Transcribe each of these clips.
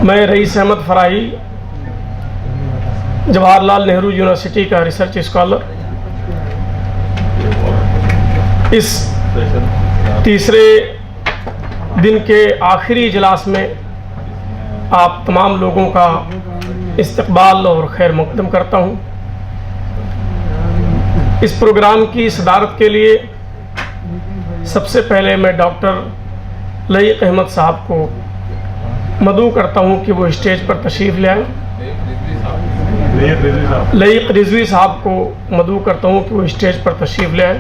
میں رئیس احمد فراہی جواہر لال نہرو یونیورسٹی کا research scholar اس تیسرے دن کے آخری اجلاس میں آپ تمام لوگوں کا استقبال اور خیر مقدم کرتا ہوں۔ اس پروگرام کی صدارت کے لیے سب سے پہلے میں ڈاکٹر لئیق احمد صاحب کو مدعو کرتا ہوں کہ وہ اسٹیج پر تشریف لے آئیں۔ لئیق رضوی صاحب کو مدعو کرتا ہوں کہ وہ اسٹیج پر تشریف لے آئیں۔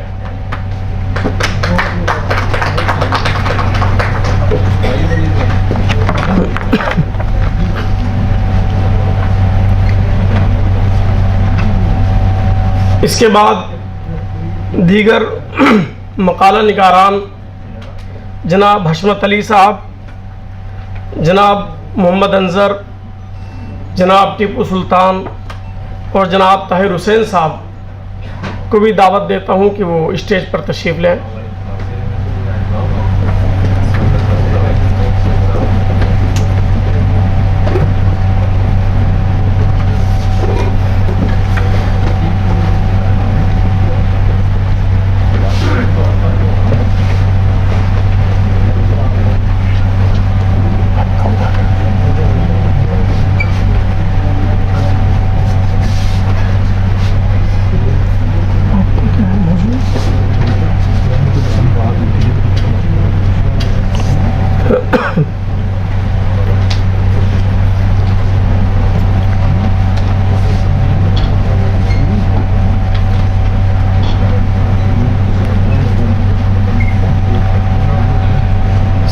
اس کے بعد دیگر مقالہ نگاران جناب حشمت علی صاحب، جناب محمد انظر، جناب ٹیپو سلطان اور جناب طاہر حسین صاحب کو بھی دعوت دیتا ہوں کہ وہ اسٹیج پر تشریف لیں۔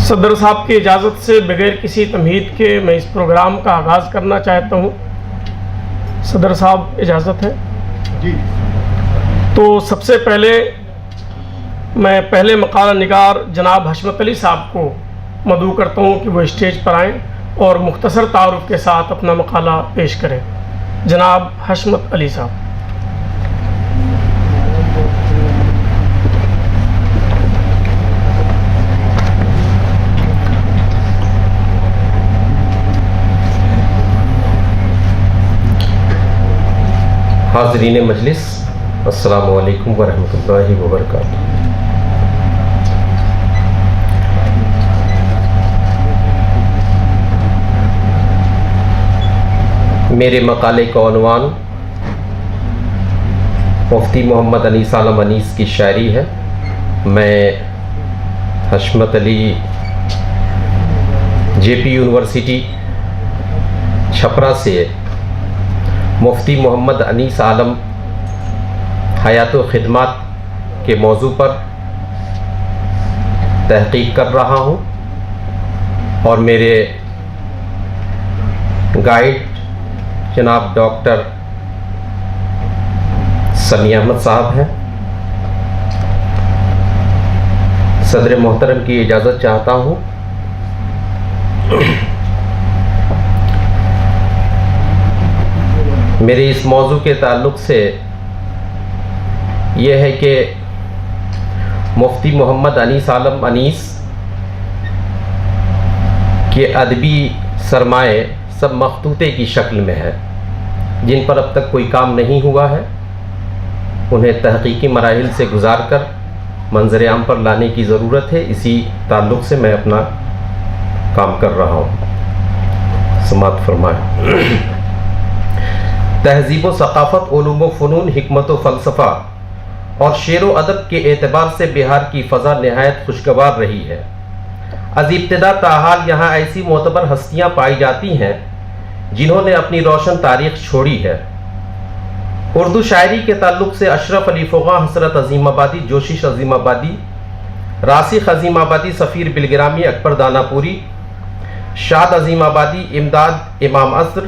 صدر صاحب کی اجازت سے بغیر کسی تمہید کے میں اس پروگرام کا آغاز کرنا چاہتا ہوں۔ صدر صاحب اجازت ہے؟ جی۔ تو سب سے پہلے میں پہلے مقالہ نگار جناب حشمت علی صاحب کو مدعو کرتا ہوں کہ وہ اسٹیج پر آئیں اور مختصر تعارف کے ساتھ اپنا مقالہ پیش کریں۔ جناب حشمت علی صاحب۔ حاضرین مجلس، السلام علیکم ورحمۃ اللہ وبرکاتہ۔ میرے مقالے کا عنوان مفتی محمد انیس عالم انیس کی شاعری ہے۔ میں حشمت علی جے پی یونیورسٹی چھپرا سے مفتی محمد انیس عالم حیات و خدمات کے موضوع پر تحقیق کر رہا ہوں، اور میرے گائیڈ جناب ڈاکٹر سمیع احمد صاحب ہیں۔ صدر محترم کی اجازت چاہتا ہوں۔ میرے اس موضوع کے تعلق سے یہ ہے کہ مفتی محمد انیس عالم انیس کے ادبی سرمایہ سب مخطوطے کی شکل میں ہے، جن پر اب تک کوئی کام نہیں ہوا ہے۔ انہیں تحقیقی مراحل سے گزار کر منظر عام پر لانے کی ضرورت ہے۔ اسی تعلق سے میں اپنا کام کر رہا ہوں۔ سماعت فرمائیں۔ تہذیب و ثقافت، علوم و فنون، حکمت و فلسفہ اور شعر و ادب کے اعتبار سے بہار کی فضا نہایت خوشگوار رہی ہے۔ از ابتدا تاحال یہاں ایسی معتبر ہستیاں پائی جاتی ہیں جنہوں نے اپنی روشن تاریخ چھوڑی ہے۔ اردو شاعری کے تعلق سے اشرف علی فغاں، حسرت عظیم آبادی، جوشش عظیم آبادی، راسخ عظیم آبادی، سفیر بلگرامی، اکبر دانا پوری، شاد عظیم آبادی، امداد امام عصر،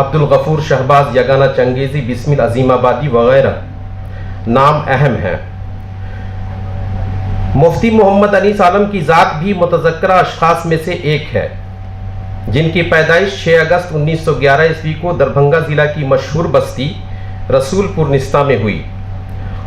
عبد الغفور شہباز، یگانہ چنگیزی، بسمل عظیم آبادی وغیرہ نام اہم ہیں۔ مفتی محمد انیس عالم کی ذات بھی متذکرہ اشخاص میں سے ایک ہے، جن کی پیدائش 6 اگست 1911 عیسوی کو دربھنگہ ضلع کی مشہور بستی رسول پور نستہ میں ہوئی،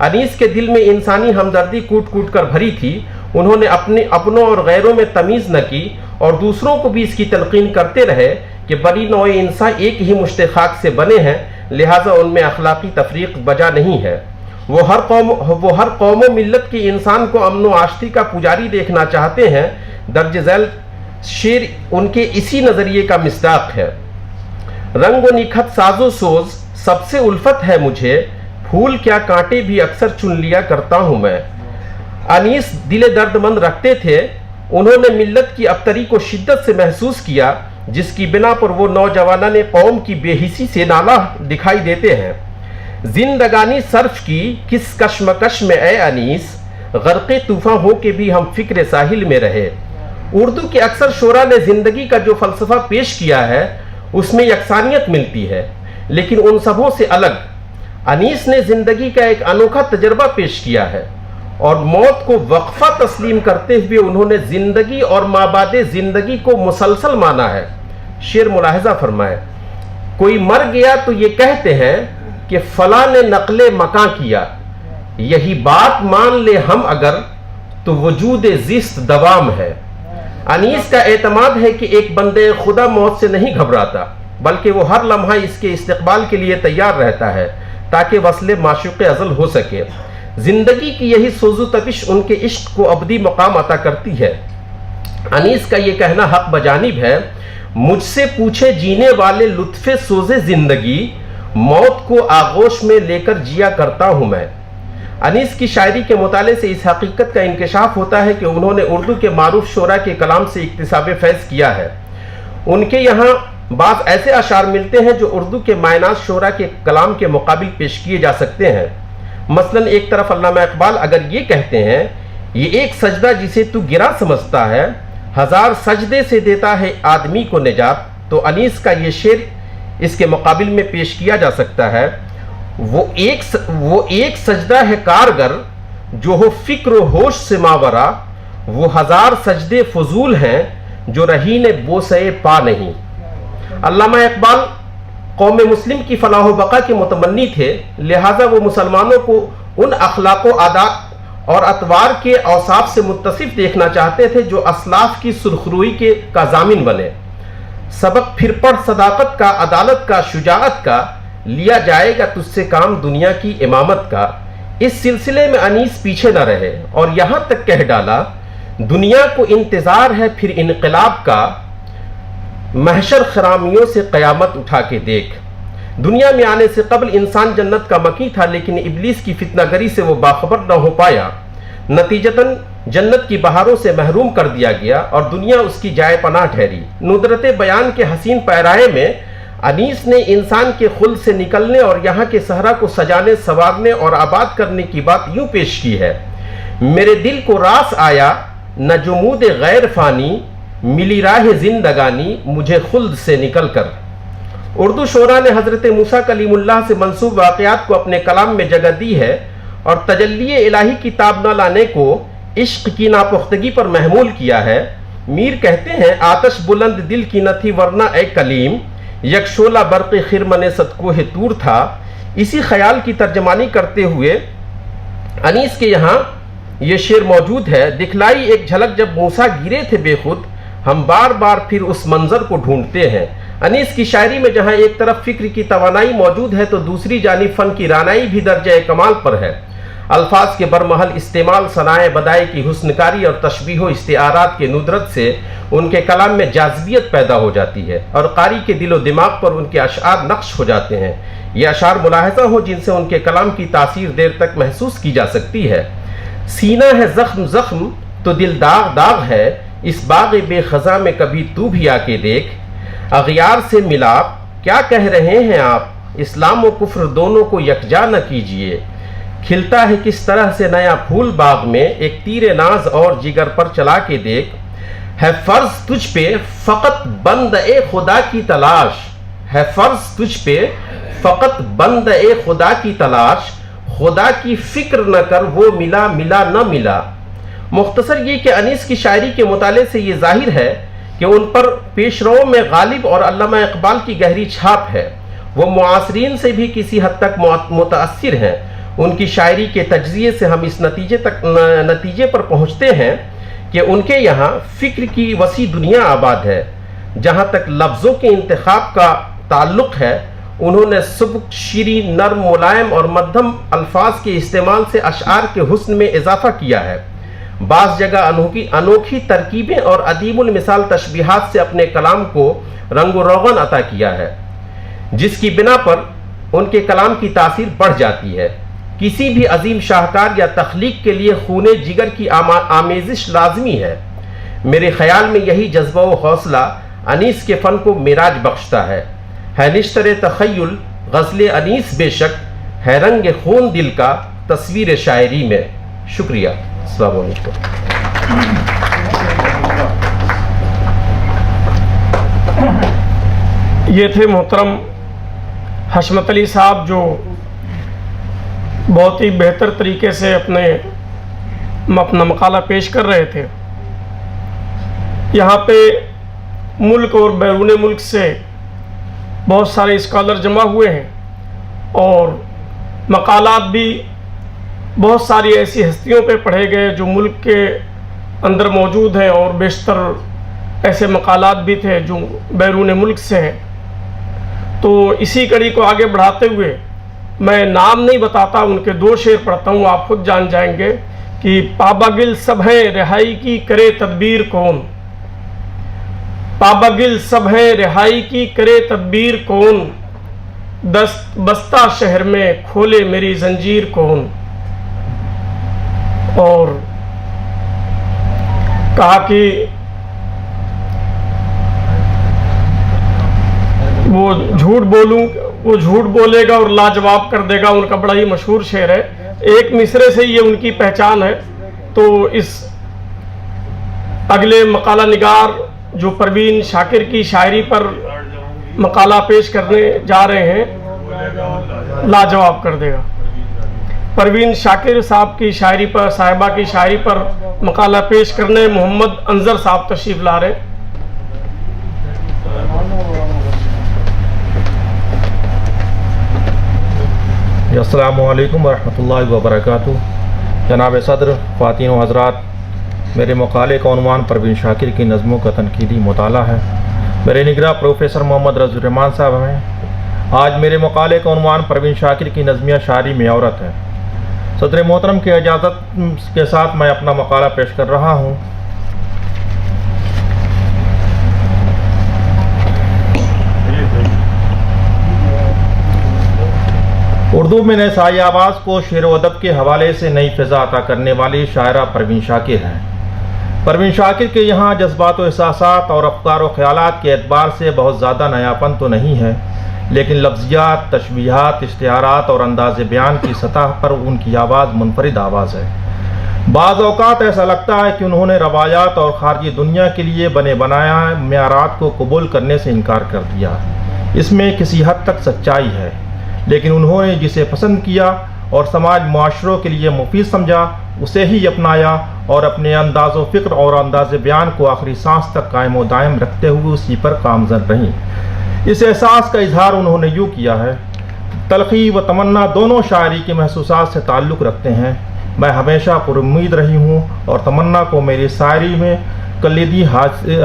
انیس کے دل میں انسانی ہمدردی کوٹ کوٹ کر بھری تھی. انہوں نے اپنوں اور غیروں میں تمیز نہ کی اور دوسروں کو بھی اس کی تلقین کرتے رہے کہ بڑی نوع انسان ایک ہی مشت خاک سے بنے ہیں، لہٰذا ان میں اخلاقی تفریق بجا نہیں ہے. وہ ہر قوم و ملت کے انسان کو امن و آشتی کا پجاری دیکھنا چاہتے ہیں. درج ذیل شعر ان کے اسی نظریے کا مصداق ہے. رنگ و نکھت ساز و سوز سب سے الفت ہے مجھے، پھول کیا کانٹے بھی اکثر چن لیا کرتا ہوں میں. انیس دل درد مند رکھتے تھے. انہوں نے ملت کی ابتری کو شدت سے محسوس کیا، جس کی بنا پر وہ نوجوانان قوم کی بے حسی سے نالہ دکھائی دیتے ہیں. زندگانی صرف کی کس کشمکش میں اے انیس، غرق طوفاں ہو کے بھی ہم فکر ساحل میں رہے. اردو کے اکثر شعراء نے زندگی کا جو فلسفہ پیش کیا ہے اس میں یکسانیت ملتی ہے، لیکن ان سبوں سے الگ انیس نے زندگی کا ایک انوکھا تجربہ پیش کیا ہے اور موت کو وقفہ تسلیم کرتے ہوئے انہوں نے زندگی اور مابعد زندگی کو مسلسل مانا ہے. شعر ملاحظہ فرمائے، کوئی مر گیا تو یہ کہتے ہیں کہ فلاں نے نقل مکاں کیا، یہی بات مان لے ہم اگر تو وجود زیست دوام ہے. انیس کا اعتماد ہے کہ ایک بندے خدا موت سے نہیں گھبراتا، بلکہ وہ ہر لمحہ اس کے استقبال کے لیے تیار رہتا ہے تاکہ وصل معشوق ازل ہو سکے. زندگی کی یہی سوز و تپش ان کے عشق کو ابدی مقام عطا کرتی ہے. انیس کا یہ کہنا حق بجانب ہے، مجھ سے پوچھے جینے والے لطف سوز زندگی، موت کو آغوش میں لے کر جیا کرتا ہوں میں. انیس کی شاعری کے مطالعے سے اس حقیقت کا انکشاف ہوتا ہے کہ انہوں نے اردو کے معروف شعراء کے کلام سے اکتساب فیض کیا ہے. ان کے یہاں بعض ایسے اشعار ملتے ہیں جو اردو کے مائناز شعراء کے کلام کے مقابل پیش کیے جا سکتے ہیں. مثلا ایک طرف علامہ اقبال اگر یہ کہتے ہیں، یہ ایک سجدہ جسے تو گرا سمجھتا ہے، ہزار سجدے سے دیتا ہے آدمی کو نجات، تو انیس کا یہ شعر اس کے مقابل میں پیش کیا جا سکتا ہے، وہ ایک سجدہ ہے کارگر جو ہو فکر و ہوش سے ماورا، وہ ہزار سجدے فضول ہیں جو رہین بوسے پا نہیں. علامہ اقبال قوم مسلم کی فلاح و بقا کے متمنی تھے، لہٰذا وہ مسلمانوں کو ان اخلاق و عادات اور اطوار کے اوصاف سے متصف دیکھنا چاہتے تھے جو اسلاف کی سرخروئی کا ضامن بنے. سبق پھر پڑھ صداقت کا، عدالت کا، شجاعت کا، لیا جائے گا تجھ سے کام دنیا کی امامت کا. اس سلسلے میں انیس پیچھے نہ رہے اور یہاں تک کہہ ڈالا، دنیا کو انتظار ہے پھر انقلاب کا، محشر خرامیوں سے قیامت اٹھا کے دیکھ. دنیا میں آنے سے قبل انسان جنت کا مکی تھا، لیکن ابلیس کی فتنہ گری سے وہ باخبر نہ ہو پایا. نتیجتاً جنت کی بہاروں سے محروم کر دیا گیا اور دنیا اس کی جائے پناہ ٹھہری. ندرت بیان کے حسین پیرائے میں انیس نے انسان کے خلد سے نکلنے اور یہاں کے صحرا کو سجانے، سنوارنے اور آباد کرنے کی بات یوں پیش کی ہے، میرے دل کو راس آیا نہ جمود غیر فانی، ملی راہ زندگانی مجھے خلد سے نکل کر. اردو شعراء نے حضرت موسیٰ کلیم اللہ سے منسوب واقعات کو اپنے کلام میں جگہ دی ہے اور تجلی الہی کی تاب نہ لانے کو عشق کی ناپختگی پر محمول کیا ہے. میر کہتے ہیں، آتش بلند دل کی نہ تھی ورنہ اے کلیم، یک شعلہ برق خرمن صدقوہ طور تھا. اسی خیال کی ترجمانی کرتے ہوئے انیس کے یہاں یہ شعر موجود ہے، دکھلائی ایک جھلک جب موسیٰ گرے تھے بے خود، ہم بار بار پھر اس منظر کو ڈھونڈتے ہیں. انیس کی شاعری میں جہاں ایک طرف فکر کی توانائی موجود ہے تو دوسری جانب فن کی رانائی بھی درجہ کمال پر ہے. الفاظ کے برمحل استعمال، صنائع بدائع کی حسن کاری اور تشبیہ و استعارات کے ندرت سے ان کے کلام میں جاذبیت پیدا ہو جاتی ہے اور قاری کے دل و دماغ پر ان کے اشعار نقش ہو جاتے ہیں. یہ اشعار ملاحظہ ہو جن سے ان کے کلام کی تاثیر دیر تک محسوس کی جا سکتی ہے. سینہ ہے زخم زخم تو دل داغ داغ ہے، اس باغ بے خزاں میں کبھی تو بھی آ کے دیکھ. اغیار سے ملاپ کیا کہہ رہے ہیں آپ، اسلام و کفر دونوں کو یکجا نہ کیجیے. کھلتا ہے کس طرح سے نیا پھول باغ میں، ایک تیر ناز اور جگر پر چلا کے دیکھ. ہے فرض تجھ پہ فقط بند اے خدا کی تلاش، ہے فرض تجھ پہ فقط بند اے خدا کی تلاش، خدا کی فکر نہ کر وہ ملا ملا نہ ملا. مختصر یہ کہ انیس کی شاعری کے مطالعے سے یہ ظاہر ہے کہ ان پر پیش رو میں غالب اور علامہ اقبال کی گہری چھاپ ہے. وہ معاصرین سے بھی کسی حد تک متاثر ہیں. ان کی شاعری کے تجزیے سے ہم اس نتیجے پر پہنچتے ہیں کہ ان کے یہاں فکر کی وسیع دنیا آباد ہے۔ جہاں تک لفظوں کے انتخاب کا تعلق ہے، انہوں نے سبک، شیریں، نرم، ملائم اور مدھم الفاظ کے استعمال سے اشعار کے حسن میں اضافہ کیا ہے۔ بعض جگہ انوکھی ترکیبیں اور عدیم المثال تشبیہات سے اپنے کلام کو رنگ و روغن عطا کیا ہے، جس کی بنا پر ان کے کلام کی تاثیر بڑھ جاتی ہے۔ کسی بھی عظیم شاہکار یا تخلیق کے لیے خون جگر کی آمیزش لازمی ہے۔ میرے خیال میں یہی جذبہ و حوصلہ انیس کے فن کو معراج بخشتا ہے نشتر تخیل غزل انیس بے شک ہے رنگ خون دل کا تصویر شاعری میں۔ شکریہ، السلام علیکم۔ یہ تھے محترم حشمت علی صاحب، جو بہت ہی بہتر طریقے سے اپنا مقالہ پیش کر رہے تھے۔ یہاں پہ ملک اور بیرون ملک سے بہت سارے اسکالر جمع ہوئے ہیں، اور مقالات بھی بہت ساری ایسی ہستیوں پہ پڑھے گئے جو ملک کے اندر موجود ہیں، اور بیشتر ایسے مقالات بھی تھے جو بیرون ملک سے ہیں۔ تو اسی کڑی کو آگے بڑھاتے ہوئے میں نام نہیں بتاتا، ان کے 2 شعر پڑھتا ہوں، آپ خود جان جائیں گے کہ پابگل سب ہیں رہائی کی کرے تدبیر کون، پابگل سب ہیں رہائی کی کرے تدبیر کون، بستہ شہر میں کھولے میری زنجیر کون۔ اور کہا کہ وہ جھوٹ بولے گا اور لاجواب کر دے گا، ان کا بڑا ہی مشہور شعر ہے۔ ایک مصرے سے یہ ان کی پہچان ہے۔ تو اس اگلے مقالہ نگار جو پروین شاکر کی شاعری پر مقالہ پیش کرنے جا رہے ہیں، لاجواب کر دے گا۔ پروین شاکر صاحب کی شاعری پر، صاحبہ کی شاعری پر مقالہ پیش کرنے محمد انظر صاحب تشریف لا رہے ہیں۔ السلام علیکم ورحمۃ اللہ وبرکاتہ۔ جناب صدر، خواتین و حضرات، میرے مقالے کا عنوان پروین شاکر کی نظموں کا تنقیدی مطالعہ ہے۔ میرے نگراں پروفیسر محمد رضی الرحمان صاحب ہیں۔ آج میرے مقالے کا عنوان پروین شاکر کی نظمیہ شاعری میں عورت ہے۔ صدر محترم کی اجازت کے ساتھ میں اپنا مقالہ پیش کر رہا ہوں۔ اردو میں نسائی آواز کو شعر و ادب کے حوالے سے نئی فضا عطا کرنے والی شاعرہ پروین شاکر ہیں۔ پروین شاکر کے یہاں جذبات و احساسات اور افکار و خیالات کے اعتبار سے بہت زیادہ نیاپن تو نہیں ہے، لیکن لفظیات، تشبیہات، اشتہارات اور انداز بیان کی سطح پر ان کی آواز منفرد آواز ہے۔ بعض اوقات ایسا لگتا ہے کہ انہوں نے روایات اور خارجی دنیا کے لیے بنے بنایا معیارات کو قبول کرنے سے انکار کر دیا۔ اس میں کسی حد تک سچائی ہے، لیکن انہوں نے جسے پسند کیا اور سماج معاشروں کے لیے مفید سمجھا اسے ہی اپنایا، اور اپنے انداز و فکر اور انداز بیان کو آخری سانس تک قائم و دائم رکھتے ہوئے اسی پر گامزن رہیں۔ اس احساس کا اظہار انہوں نے یوں کیا ہے: تلخی و تمنا دونوں شاعری کے محسوسات سے تعلق رکھتے ہیں۔ میں ہمیشہ پر امید رہی ہوں اور تمنا کو میری شاعری میں کلیدی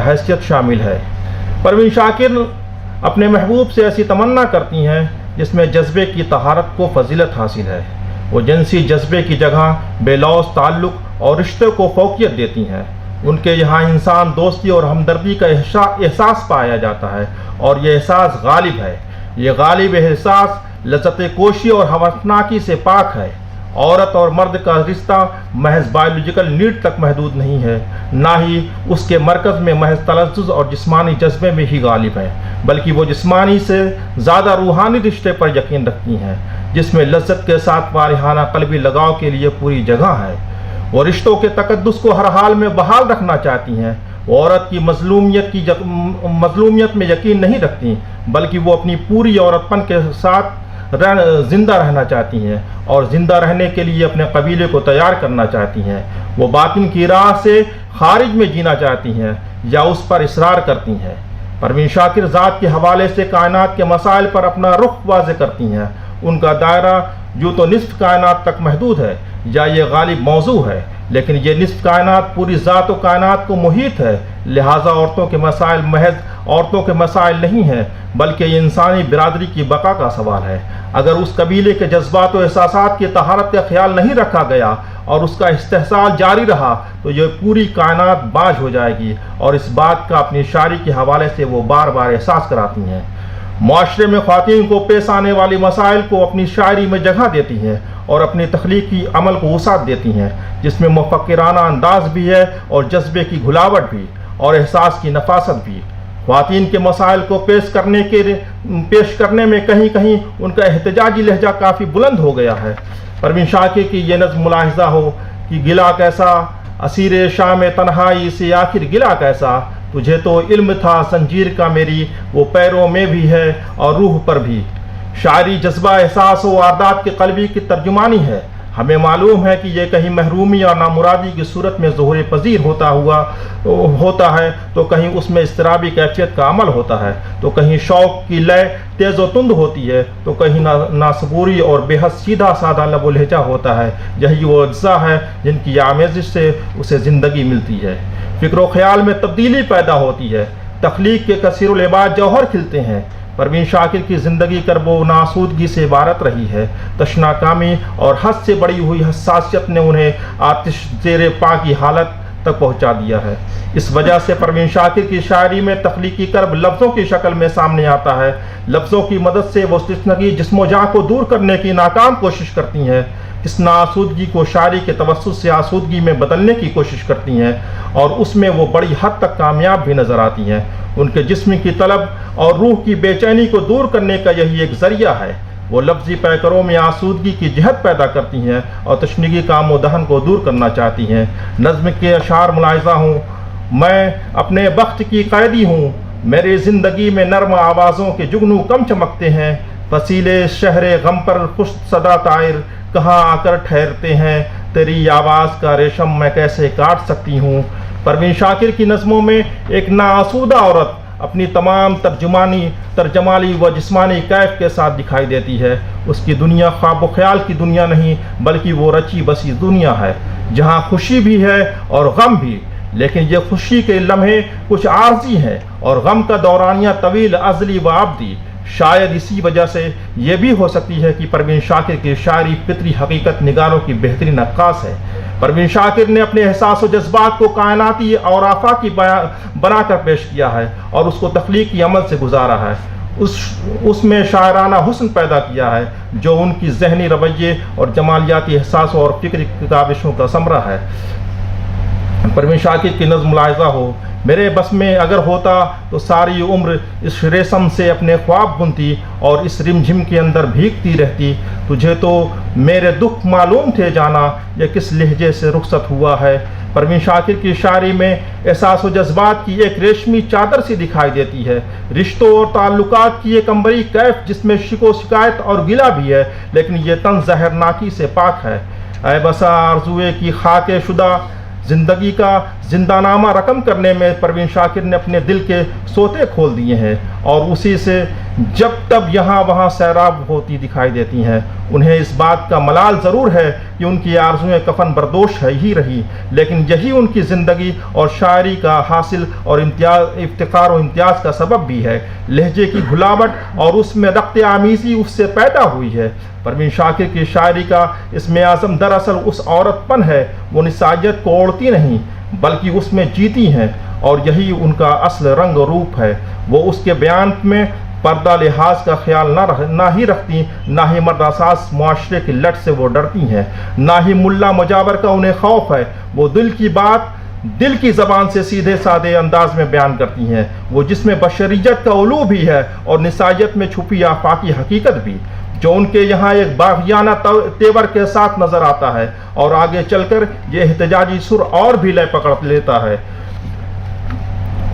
حیثیت شامل ہے۔ پروین شاکر اپنے محبوب سے ایسی تمنا کرتی ہیں جس میں جذبے کی طہارت کو فضیلت حاصل ہے۔ وہ جنسی جذبے کی جگہ بے لوث تعلق اور رشتے کو فوقیت دیتی ہیں۔ ان کے یہاں انسان دوستی اور ہمدردی کا احساس پایا جاتا ہے، اور یہ احساس غالب ہے۔ یہ غالب احساس لذت کوشی اور ہوسناکی سے پاک ہے۔ عورت اور مرد کا رشتہ محض بایولوجیکل نیڈ تک محدود نہیں ہے، نہ ہی اس کے مرکز میں محض تلذذ اور جسمانی جذبے میں ہی غالب ہے، بلکہ وہ جسمانی سے زیادہ روحانی رشتے پر یقین رکھتی ہیں، جس میں لذت کے ساتھ وارحانہ قلبی لگاؤ کے لیے پوری جگہ ہے۔ وہ رشتوں کے تقدس کو ہر حال میں بحال رکھنا چاہتی ہیں۔ وہ عورت کی مظلومیت میں یقین نہیں رکھتی، بلکہ وہ اپنی پوری عورت پن کے ساتھ زندہ رہنا چاہتی ہیں، اور زندہ رہنے کے لیے اپنے قبیلے کو تیار کرنا چاہتی ہیں۔ وہ باطن کی راہ سے خارج میں جینا چاہتی ہیں یا اس پر اصرار کرتی ہیں۔ پروین شاکر ذات کے حوالے سے کائنات کے مسائل پر اپنا رخ واضح کرتی ہیں۔ ان کا دائرہ جو تو نصف کائنات تک محدود ہے یا یہ غالب موضوع ہے، لیکن یہ نصف کائنات پوری ذات و کائنات کو محیط ہے، لہٰذا عورتوں کے مسائل محض عورتوں کے مسائل نہیں ہیں، بلکہ یہ انسانی برادری کی بقا کا سوال ہے۔ اگر اس قبیلے کے جذبات و احساسات کی طہارت کا خیال نہیں رکھا گیا اور اس کا استحصال جاری رہا تو یہ پوری کائنات باج ہو جائے گی، اور اس بات کا اپنی شاعری کے حوالے سے وہ بار بار احساس کراتی ہیں۔ معاشرے میں خواتین کو پیش آنے والی مسائل کو اپنی شاعری میں جگہ دیتی ہیں اور اپنی تخلیقی عمل کو وسعت دیتی ہیں، جس میں مفکرانہ انداز بھی ہے اور جذبے کی گھلاوٹ بھی اور احساس کی نفاست بھی۔ خواتین کے مسائل کو پیش کرنے میں کہیں کہیں ان کا احتجاجی لہجہ کافی بلند ہو گیا ہے۔ پروین شاکر کی یہ نظم ملاحظہ ہو کہ گلا کیسا اسیر شام تنہائی سے آخر گلا کیسا، تجھے تو علم تھا زنجیر کا میری، وہ پیروں میں بھی ہے اور روح پر بھی۔ شاعری جذبہ، احساس و واردات کے قلبی کی ترجمانی ہے۔ ہمیں معلوم ہے کہ یہ کہیں محرومی اور نامرادی کی صورت میں ظہور پذیر ہوتا ہے، تو کہیں اس میں اضطرابی کیفیت کا عمل ہوتا ہے، تو کہیں شوق کی لے تیز و تند ہوتی ہے، تو کہیں ناصبوری اور بے حد سیدھا سادہ لب و لہجہ ہوتا ہے۔ یہی وہ اجزاء ہے جن کی آمیزش سے اسے زندگی ملتی ہے، فکر و خیال میں تبدیلی پیدا ہوتی ہے، تخلیق کے کثیر العباد جوہر کھلتے ہیں۔ پروین شاکر کی زندگی کرب و ناسودگی سے عبارت رہی ہے۔ تشنا کامی اور حد سے بڑی ہوئی حساسیت نے انہیں آتش زیر پا کی حالت تک پہنچا دیا ہے۔ اس وجہ سے پروین شاکر کی شاعری میں تخلیقی کرب لفظوں کی شکل میں سامنے آتا ہے۔ لفظوں کی مدد سے وہ تشنگی جسم و جاں کو دور کرنے کی ناکام کوشش کرتی ہیں، اس ناآسودگی کو شاعری کے توسط سے آسودگی میں بدلنے کی کوشش کرتی ہیں، اور اس میں وہ بڑی حد تک کامیاب بھی نظر آتی ہیں۔ ان کے جسم کی طلب اور روح کی بے چینی کو دور کرنے کا یہی ایک ذریعہ ہے۔ وہ لفظی پیکروں میں آسودگی کی جہت پیدا کرتی ہیں اور تشنگی کام و دہن کو دور کرنا چاہتی ہیں۔ نظم کے اشعار ملاحظہ ہوں: میں اپنے بخت کی قیدی ہوں، میری زندگی میں نرم آوازوں کے جگنو کم چمکتے ہیں، فصیلے شہر غم پر خوش صدا طائر کہاں آ کر ٹھہرتے ہیں، تیری آواز کا ریشم میں کیسے کاٹ سکتی ہوں۔ پروین شاکر کی نظموں میں ایک ناآسودہ عورت اپنی تمام ترجمالی و جسمانی کیف کے ساتھ دکھائی دیتی ہے۔ اس کی دنیا خواب و خیال کی دنیا نہیں، بلکہ وہ رچی بسی دنیا ہے، جہاں خوشی بھی ہے اور غم بھی، لیکن یہ خوشی کے لمحے کچھ عارضی ہیں اور غم کا دورانیہ طویل ازلی و ابدی۔ شاید اسی وجہ سے یہ بھی ہو سکتی ہے کہ پروین شاکر کی شاعری فطری حقیقت نگاروں کی بہترین عکاس ہے۔ پروین شاکر نے اپنے احساس و جذبات کو کائناتی اور آفاقی بنا کر پیش کیا ہے اور اس کو تخلیقی عمل سے گزارا ہے۔ اس میں شاعرانہ حسن پیدا کیا ہے جو ان کی ذہنی رویے اور جمالیاتی احساسوں اور فکری کاوشوں کا ثمرہ ہے۔ پروین شاکر کی نظم ملاحظہ ہو: میرے بس میں اگر ہوتا تو ساری عمر اس ریشم سے اپنے خواب بنتی اور اس رمجھم کے اندر بھیگتی رہتی، تجھے تو میرے دکھ معلوم تھے جانا، یہ کس لہجے سے رخصت ہوا ہے۔ پروین شاکر کی شاعری میں احساس و جذبات کی ایک ریشمی چادر سی دکھائی دیتی ہے، رشتوں اور تعلقات کی ایک عنبری کیف جس میں شکایت اور گلہ بھی ہے، لیکن یہ طنز زہرناکی سے پاک ہے۔ اے بسا آرزوئے کی خاک شدہ زندگی کا زندہ نامہ رقم کرنے میں پروین شاکر نے اپنے دل کے سوتے کھول دیے ہیں اور اسی سے جب تب یہاں وہاں سیراب ہوتی دکھائی دیتی ہیں۔ انہیں اس بات کا ملال ضرور ہے کہ ان کی آرزویں کفن بردوش ہی رہی، لیکن یہی ان کی زندگی اور شاعری کا حاصل اور افتخار و امتیاز کا سبب بھی ہے۔ لہجے کی گھلاوٹ اور اس میں رقت آمیزی اس سے پیدا ہوئی ہے۔ پروین شاکر کی شاعری کا اسم اعظم دراصل اس عورت پن ہے، وہ نسائیت کو اوڑھتی نہیں بلکہ اس میں جیتی ہیں، اور یہی ان کا اصل رنگ و روپ ہے۔ وہ اس کے بیان میں پردہ لحاظ کا خیال نہ ہی رکھتی، نہ ہی مرد اساس معاشرے کی لٹ سے وہ ڈرتی ہیں، نہ ہی ملا مجاور کا انہیں خوف ہے۔ وہ دل کی بات دل کی زبان سے سیدھے سادے انداز میں بیان کرتی ہیں، وہ جس میں بشریت کا علو بھی ہے اور نسائیت میں چھپی آفاقی حقیقت بھی، جو ان کے یہاں ایک باغیانہ تیور کے ساتھ نظر آتا ہے، اور آگے چل کر یہ احتجاجی سر اور بھی لے پکڑ لیتا ہے۔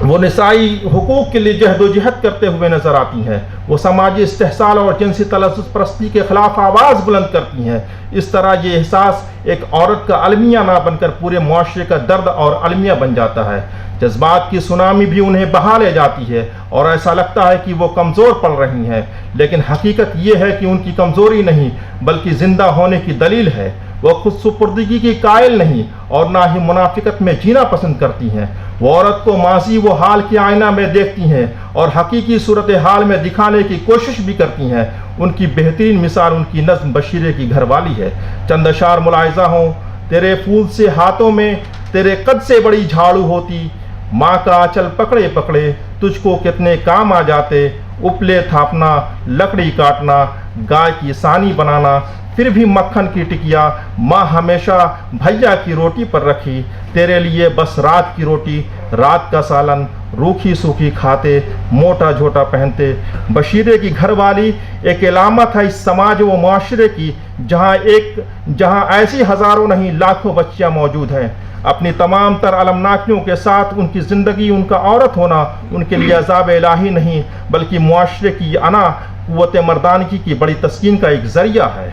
وہ نسائی حقوق کے لیے جہد و جہد کرتے ہوئے نظر آتی ہیں۔ وہ سماجی استحصال اور جنسی تلذذ پرستی کے خلاف آواز بلند کرتی ہیں۔ اس طرح یہ احساس ایک عورت کا المیہ نہ بن کر پورے معاشرے کا درد اور المیہ بن جاتا ہے۔ جذبات کی سونامی بھی انہیں بہا لے جاتی ہے اور ایسا لگتا ہے کہ وہ کمزور پڑ رہی ہیں، لیکن حقیقت یہ ہے کہ ان کی کمزوری نہیں بلکہ زندہ ہونے کی دلیل ہے۔ وہ خود سپردگی کی قائل نہیں اور نہ ہی منافقت میں جینا پسند کرتی ہیں۔ وہ عورت کو ماضی و حال کے آئینہ میں دیکھتی ہیں اور حقیقی صورتحال میں دکھانے کی کوشش بھی کرتی ہیں۔ ان کی بہترین مثال ان کی نظم بشیرے کی گھر والی ہے۔ چند اشعار ملاحظہ ہوں: تیرے پھول سے ہاتھوں میں تیرے قد سے بڑی جھاڑو ہوتی، ماں کا آنچل پکڑے پکڑے تجھ کو کتنے کام آ جاتے، اپلے تھاپنا، لکڑی کاٹنا، گائے کی سانی بنانا، پھر بھی مکھن کی ٹکیا ماں ہمیشہ بھیا کی روٹی پر رکھی، تیرے لیے بس رات کی روٹی، رات کا سالن، روکھی سوکھی کھاتے، موٹا جھوٹا پہنتے۔ بشیرے کی گھر والی ایک علامت ہے اس سماج و معاشرے کی جہاں ایسی ہزاروں نہیں لاکھوں بچیاں موجود ہیں۔ اپنی تمام تر المناکیوں کے ساتھ ان کی زندگی، ان کا عورت ہونا ان کے لیے عذاب الہی نہیں بلکہ معاشرے کی انا قوت مردانگی کی بڑی تسکین کا ایک ذریعہ ہے،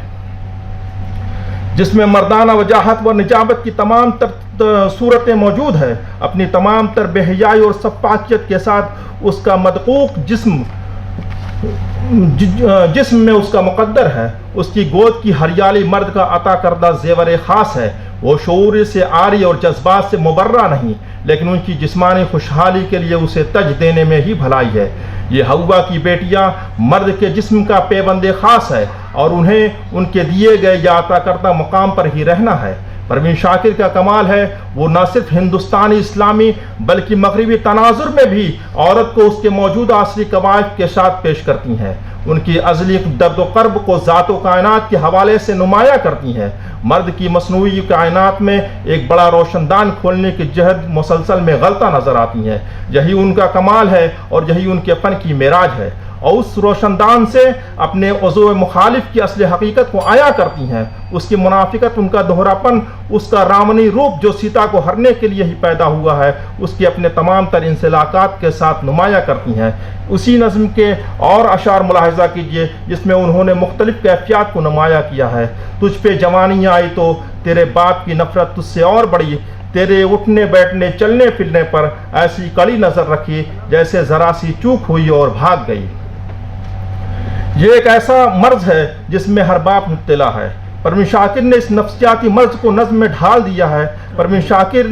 جس میں مردانہ وجاہت و نجابت کی تمام تر صورتیں موجود ہے۔ اپنی تمام تر بے حیائی اور سفاکیت کے ساتھ اس کا مدقوق جسم میں اس کا مقدر ہے۔ اس کی گود کی ہریالی مرد کا عطا کردہ زیور خاص ہے۔ وہ شعور سے عاری اور جذبات سے مبرہ نہیں، لیکن ان کی جسمانی خوشحالی کے لیے اسے تج دینے میں ہی بھلائی ہے۔ یہ ہوا کی بیٹیاں مرد کے جسم کا پیوند خاص ہے اور انہیں ان کے دیے گئے یا عطا کردہ مقام پر ہی رہنا ہے۔ پروین شاکر کا کمال ہے وہ نہ صرف ہندوستانی اسلامی بلکہ مغربی تناظر میں بھی عورت کو اس کے موجودہ عصری قواعد کے ساتھ پیش کرتی ہیں۔ ان کی ازلی درد و کرب کو ذات و کائنات کے حوالے سے نمایاں کرتی ہیں۔ مرد کی مصنوعی کائنات میں ایک بڑا روشن دان کھولنے کی جہد مسلسل میں غلطہ نظر آتی ہیں۔ یہی ان کا کمال ہے اور یہی ان کے فن کی معراج ہے، اور اس روشن دان سے اپنے عضو مخالف کی اصل حقیقت کو عیاں کرتی ہیں۔ اس کی منافقت، ان کا دہراپن، اس کا رامنی روپ جو سیتا کو ہرنے کے لیے ہی پیدا ہوا ہے، اس کے اپنے تمام تر انسلاکات کے ساتھ نمایاں کرتی ہیں۔ اسی نظم کے اور اشعار ملاحظہ کیجیے جس میں انہوں نے مختلف کیفیات کو نمایاں کیا ہے۔ تجھ پہ جوانی آئی تو تیرے باپ کی نفرت تجھ سے اور بڑی، تیرے اٹھنے بیٹھنے چلنے پھرنے پر ایسی کڑی نظر رکھی جیسے ذرا سی چوک ہوئی اور بھاگ گئی۔ یہ ایک ایسا مرض ہے جس میں ہر باپ مبتلا ہے۔ پروین شاکر نے اس نفسیاتی مرض کو نظم میں ڈھال دیا ہے۔ پروین شاکر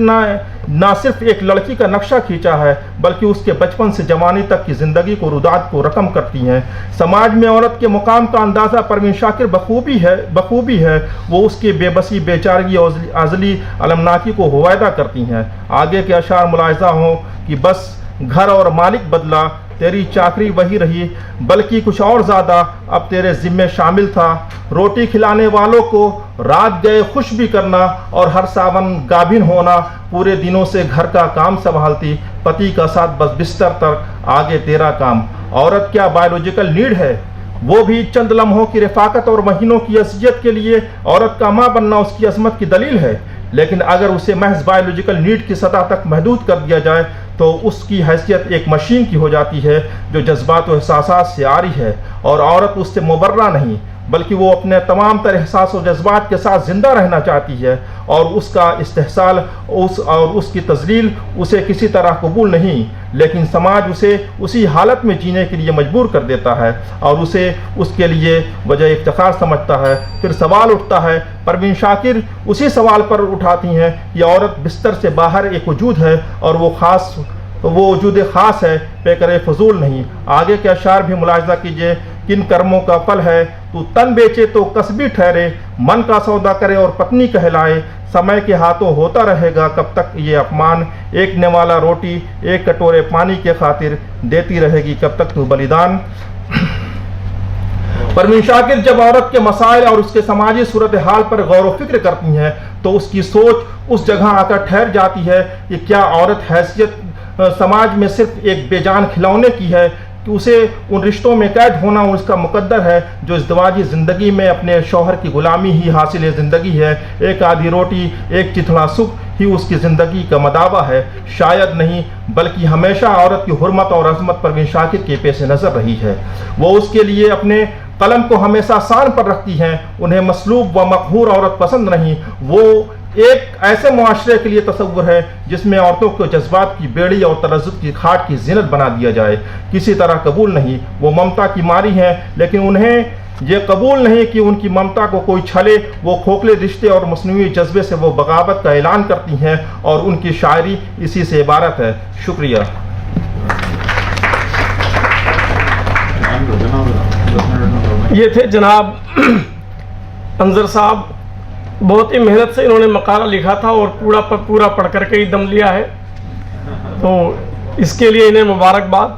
نہ صرف ایک لڑکی کا نقشہ کھینچا ہے بلکہ اس کے بچپن سے جوانی تک کی زندگی کو روداد کو رقم کرتی ہیں۔ سماج میں عورت کے مقام کا اندازہ پروین شاکر بخوبی ہے۔ وہ اس کی بے بسی، بے چارگی اور ازلی المناکی کو ہویدا کرتی ہیں۔ آگے کے اشعار ملاحظہ ہوں کہ بس گھر اور مالک بدلا، تیری چاکری وہی رہی، بلکہ کچھ اور زیادہ اب تیرے ذمے شامل تھا۔ روٹی کھلانے والوں کو رات گئے خوش بھی کرنا اور ہر ساون گابھن ہونا، پورے دنوں سے گھر کا کام سنبھالتی، پتی کا ساتھ بس بستر تک، آگے تیرا کام۔ عورت کیا بایولوجیکل نیڈ ہے؟ وہ بھی چند لمحوں کی رفاقت اور مہینوں کی اذیت کے لیے عورت کا ماں بننا اس کی عظمت کی دلیل ہے، لیکن اگر اسے محض بایولوجیکل نیڈ کی سطح تک محدود کر دیا جائے تو اس کی حیثیت ایک مشین کی ہو جاتی ہے جو جذبات و احساسات سے عاری ہے، اور عورت اس سے مبرہ نہیں بلکہ وہ اپنے تمام تر احساس و جذبات کے ساتھ زندہ رہنا چاہتی ہے، اور اس کا استحصال اور اس کی تذلیل اسے کسی طرح قبول نہیں، لیکن سماج اسے اسی حالت میں جینے کے لیے مجبور کر دیتا ہے اور اسے اس کے لیے وجہ افتخار سمجھتا ہے۔ پھر سوال اٹھتا ہے، پروین شاکر اسی سوال پر اٹھاتی ہیں کہ عورت بستر سے باہر ایک وجود ہے اور وہ وجود خاص ہے، پیکر فضول نہیں۔ آگے کے اشعار بھی ملاحظہ کیجیے۔ کن کرموں کا پھل ہے تو تن بیچے تو کسبی ٹھہرے، من کا سودا کرے اور پتنی کہلائے، سمے کے ہاتھوں ہوتا رہے گا کب تک یہ اپمان، ایک نوالا روٹی ایک کٹورے پانی کے خاطر دیتی رہے گی کب تک تو بلیدان۔ پروین شاکر جب عورت کے مسائل اور اس کے سماجی صورتحال پر غور و فکر کرتی ہیں تو اس کی سوچ اس جگہ آ کر ٹھہر جاتی ہے کہ کیا عورت حیثیت سماج میں صرف ایک بے جان کھلونے کی ہے کہ اسے ان رشتوں میں قید ہونا اس کا مقدر ہے جو ازدواجی زندگی میں اپنے شوہر کی غلامی ہی حاصل زندگی ہے۔ ایک آدھی روٹی، ایک چتھڑا سکھ ہی اس کی زندگی کا مداوع ہے، شاید نہیں بلکہ ہمیشہ عورت کی حرمت اور عظمت پروین شاکر کے پیش نظر رہی ہے۔ وہ اس کے لیے اپنے قلم کو ہمیشہ سان پر رکھتی ہیں، انہیں مسلوب و مقہور عورت پسند نہیں۔ وہ ایک ایسے معاشرے کے لیے تصور ہے جس میں عورتوں کو جذبات کی بیڑی اور ترزت کی کھاٹ کی زینت بنا دیا جائے، کسی طرح قبول نہیں۔ وہ ممتا کی ماری ہیں، لیکن انہیں یہ قبول نہیں کہ ان کی ممتا کو کوئی چھلے۔ وہ کھوکھلے رشتے اور مصنوعی جذبے سے وہ بغاوت کا اعلان کرتی ہیں، اور ان کی شاعری اسی سے عبارت ہے۔ شکریہ۔ یہ تھے جناب انظر صاحب، بہت ہی محنت سے انہوں نے مقالہ لکھا تھا اور پورا پڑھ کر کے ہی دم لیا ہے، تو اس کے لیے انہیں مبارکباد۔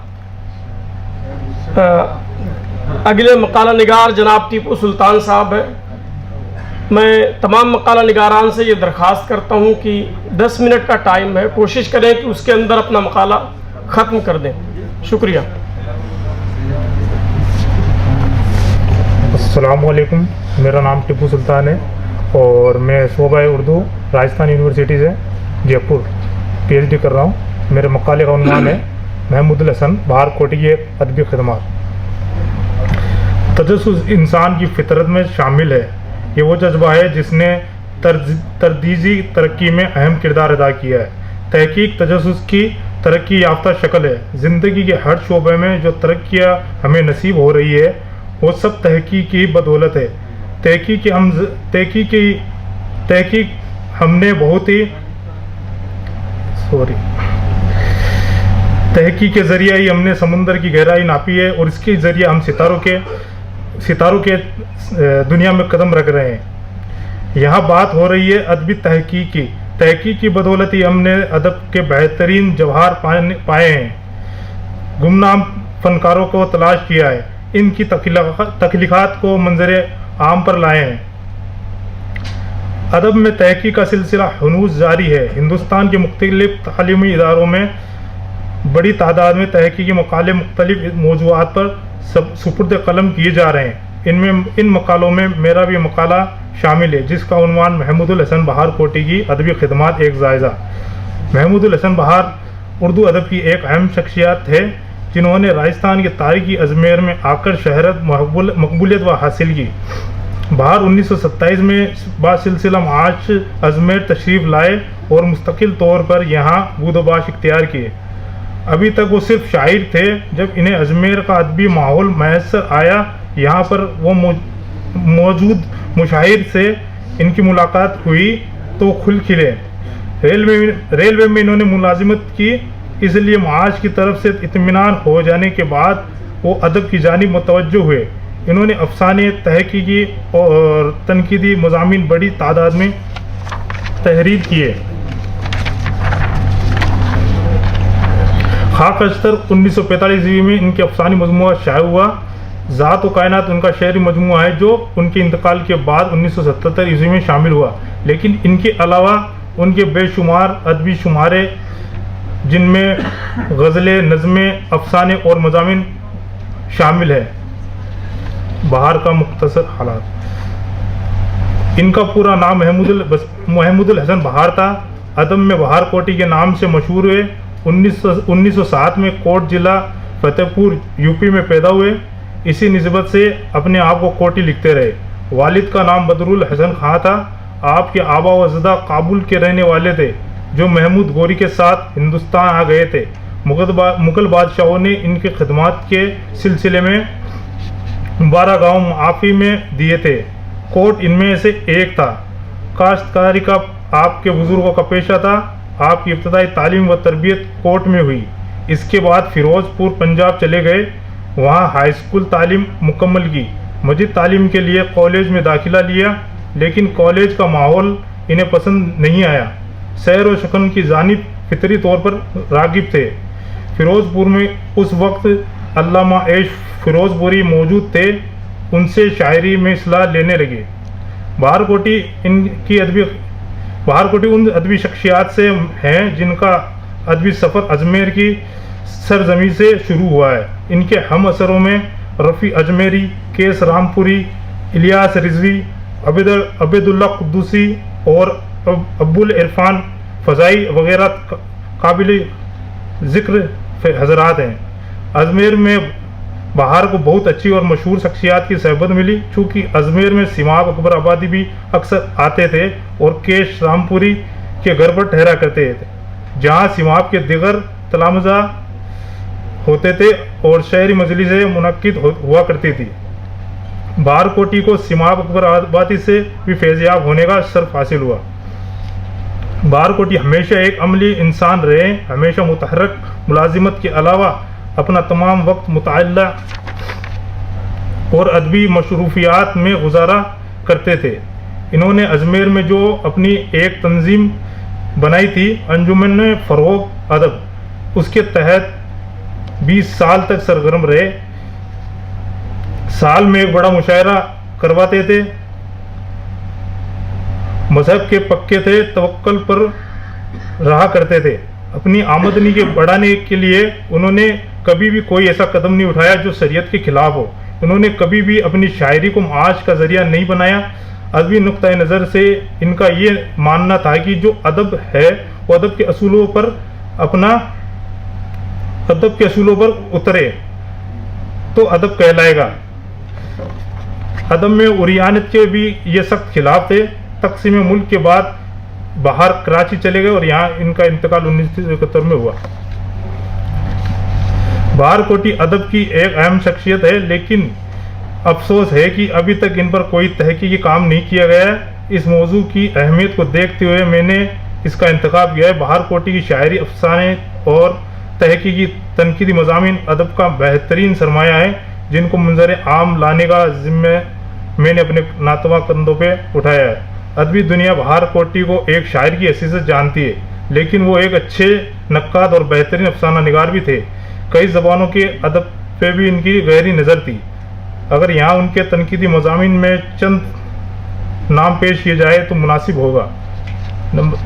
اگلے مقالہ نگار جناب ٹیپو سلطان صاحب ہیں۔ میں تمام مقالہ نگاران سے یہ درخواست کرتا ہوں کہ 10 منٹ کا ٹائم ہے، کوشش کریں کہ اس کے اندر اپنا مقالہ ختم کر دیں۔ شکریہ۔ السلام علیکم، میرا نام ٹیپو سلطان ہے اور میں شعبہ اردو راجستھان یونیورسٹی سے جے پور پی ایچ ڈی کر رہا ہوں۔ میرے مقالے کا عنوان ہے محمود الحسن بہار کوٹی کی ادبی خدمات۔ تجسس انسان کی فطرت میں شامل ہے، یہ وہ جذبہ ہے جس نے تردیجی ترقی میں اہم کردار ادا کیا ہے۔ تحقیق تجسس کی ترقی یافتہ شکل ہے۔ زندگی کے ہر شعبے میں جو ترقیاں ہمیں نصیب ہو رہی ہے وہ سب تحقیق کی بدولت ہے۔ تحقیق ہم نے بہت ہی تحقیق کے ذریعے ہی ہم نے سمندر کی گہرائی ناپی ہے، اور اس کے ذریعے ہم ستاروں کے دنیا میں قدم رکھ رہے ہیں۔ یہاں بات ہو رہی ہے ادبی تحقیق کی بدولت ہی ہم نے ادب کے بہترین جوہر پائے ہیں، گمنام فنکاروں کو تلاش کیا ہے، ان کی تخلیقات کو منظر عام پر لائے ہیں۔ ادب میں تحقیق کا سلسلہ ہنوز جاری ہے۔ ہندوستان کے مختلف تعلیمی اداروں میں بڑی تعداد میں تحقیقی مقالے مختلف موضوعات پر سپرد قلم کیے جا رہے ہیں۔ ان مقالوں میں میرا بھی مقالہ شامل ہے، جس کا عنوان محمود الحسن بہار کوٹی کی ادبی خدمات ایک جائزہ۔ محمود الحسن بہار اردو ادب کی ایک اہم شخصیت ہے، جنہوں نے راجستھان کے تاریخی ازمیر میں آ کر شہرت مقبولیت حاصل کی۔ بہار 1927 میں باسلسلہ معاش ازمیر تشریف لائے اور مستقل طور پر یہاں بود و باش اختیار کیے۔ ابھی تک وہ صرف شاعر تھے، جب انہیں ازمیر کا ادبی ماحول میسر آیا، یہاں پر وہ موجود مشاہیر سے ان کی ملاقات ہوئی تو کھل کھلے۔ ریلوے میں انہوں نے ملازمت کی، اس لیے معاش کی طرف سے اطمینان ہو جانے کے بعد وہ ادب کی جانب متوجہ ہوئے۔ انہوں نے افسانے، تحقیقی اور تنقیدی مضامین بڑی تعداد میں تحریر کیے۔ خاک اشتر 1945 میں ان کے افسانی مجموعہ شائع ہوا۔ ذات و کائنات ان کا شعری مجموعہ ہے، جو ان کے انتقال کے بعد 1977 میں شامل ہوا، لیکن ان کے علاوہ ان کے بے شمار ادبی شمارے، جن میں غزلیں، نظمیں، افسانے اور مضامین شامل ہیں۔ بہار کا مختصر حالات۔ ان کا پورا نام محمود الحسن بہار تھا۔ ادب میں بہار کوٹی کے نام سے مشہور ہوئے۔ 1907 میں کوٹ ضلع فتح پور یوپی میں پیدا ہوئے۔ اسی نسبت سے اپنے آپ کو کوٹی لکھتے رہے۔ والد کا نام بدر الحسن خان تھا۔ آپ کے آبا و اجداد کابل کے رہنے والے تھے، جو محمود گوری کے ساتھ ہندوستان آ گئے تھے۔ مغل بادشاہوں نے ان کے خدمات کے سلسلے میں 12 گاؤں معافی میں دیے تھے۔ کوٹ ان میں سے ایک تھا۔ کاشتکاری کا آپ کے بزرگوں کا پیشہ تھا۔ آپ کی ابتدائی تعلیم و تربیت کوٹ میں ہوئی۔ اس کے بعد فیروز پور پنجاب چلے گئے، وہاں ہائی اسکول تعلیم مکمل کی۔ مزید تعلیم کے لیے کالج میں داخلہ لیا، لیکن کالج کا ماحول انہیں پسند نہیں آیا۔ سیر و شکن کی جانب فطری طور پر راغب تھے۔ فیروز پور میں اس وقت علامہ عیش فیروز پوری موجود تھے، ان سے شاعری میں اصلاح لینے لگے۔ بہار کوٹی ان ادبی شخصیات سے ہیں جن کا ادبی سفر ازمیر کی سرزمین سے شروع ہوا ہے۔ ان کے ہم اثروں میں رفیع اجمیری، کیس رامپوری، الیاس رضوی، عبید اللہ قدوسی اور ابو العرفان فضائی وغیرہ قابل ذکر حضرات ہیں۔ اجمیر میں بہار کو بہت اچھی اور مشہور شخصیات کی صحبت ملی، چونکہ اجمیر میں سیماب اکبر آبادی بھی اکثر آتے تھے اور کیش رامپوری کے گھر پر ٹھہرا کرتے تھے، جہاں سیماب کے دیگر تلامذہ ہوتے تھے اور شہری مجلسیں منعقد ہوا کرتی تھی۔ بہار کوٹی کو سیماب اکبر آبادی سے بھی فیضیاب ہونے کا شرف حاصل ہوا۔ بہار کوٹی ہمیشہ ایک عملی انسان رہے، ہمیشہ متحرک ملازمت کے علاوہ اپنا تمام وقت مطالعہ اور ادبی مصروفیات میں گزارا کرتے تھے۔ انہوں نے اجمیر میں جو اپنی ایک تنظیم بنائی تھی، انجمن فروغ ادب، اس کے تحت 20 سال تک سرگرم رہے۔ سال میں ایک بڑا مشاعرہ کرواتے تھے، مذہب کے پکے تھے، توکل پر رہا کرتے تھے۔ اپنی آمدنی کے بڑھانے کے لیے انہوں نے کبھی بھی کوئی ایسا قدم نہیں اٹھایا جو شریعت کے خلاف ہو۔ انہوں نے کبھی بھی اپنی شاعری کو معاش کا ذریعہ نہیں بنایا۔ ادبی نقطۂ نظر سے ان کا یہ ماننا تھا کہ جو ادب ہے وہ ادب کے اصولوں پر اترے تو ادب کہلائے گا۔ ادب میں عریانت کے بھی یہ سخت خلاف تھے۔ تقسیم ملک کے بعد باہر کراچی چلے گئے اور یہاں ان کا انتقال 1971 میں ہوا۔ بہار کوٹی ادب کی ایک اہم شخصیت ہے، لیکن افسوس ہے کہ ابھی تک ان پر کوئی تحقیقی کام نہیں کیا گیا ہے۔ اس موضوع کی اہمیت کو دیکھتے ہوئے میں نے اس کا انتخاب کیا ہے۔ بہار کوٹی کی شاعری، افسانے اور تحقیقی تنقیدی مضامین ادب کا بہترین سرمایہ ہے، جن کو منظر عام لانے کا ذمہ میں نے اپنے ناتواں کندھوں پہ اٹھایا ہے۔ ادبی دنیا بہار کوٹی کو ایک شاعر کی حیثیت سے جانتی ہے، لیکن وہ ایک اچھے نقاد اور بہترین افسانہ نگار بھی تھے۔ کئی زبانوں کے ادب پہ بھی ان کی گہری نظر تھی۔ اگر یہاں ان کے تنقیدی مضامین میں چند نام پیش کیے جائے تو مناسب ہوگا،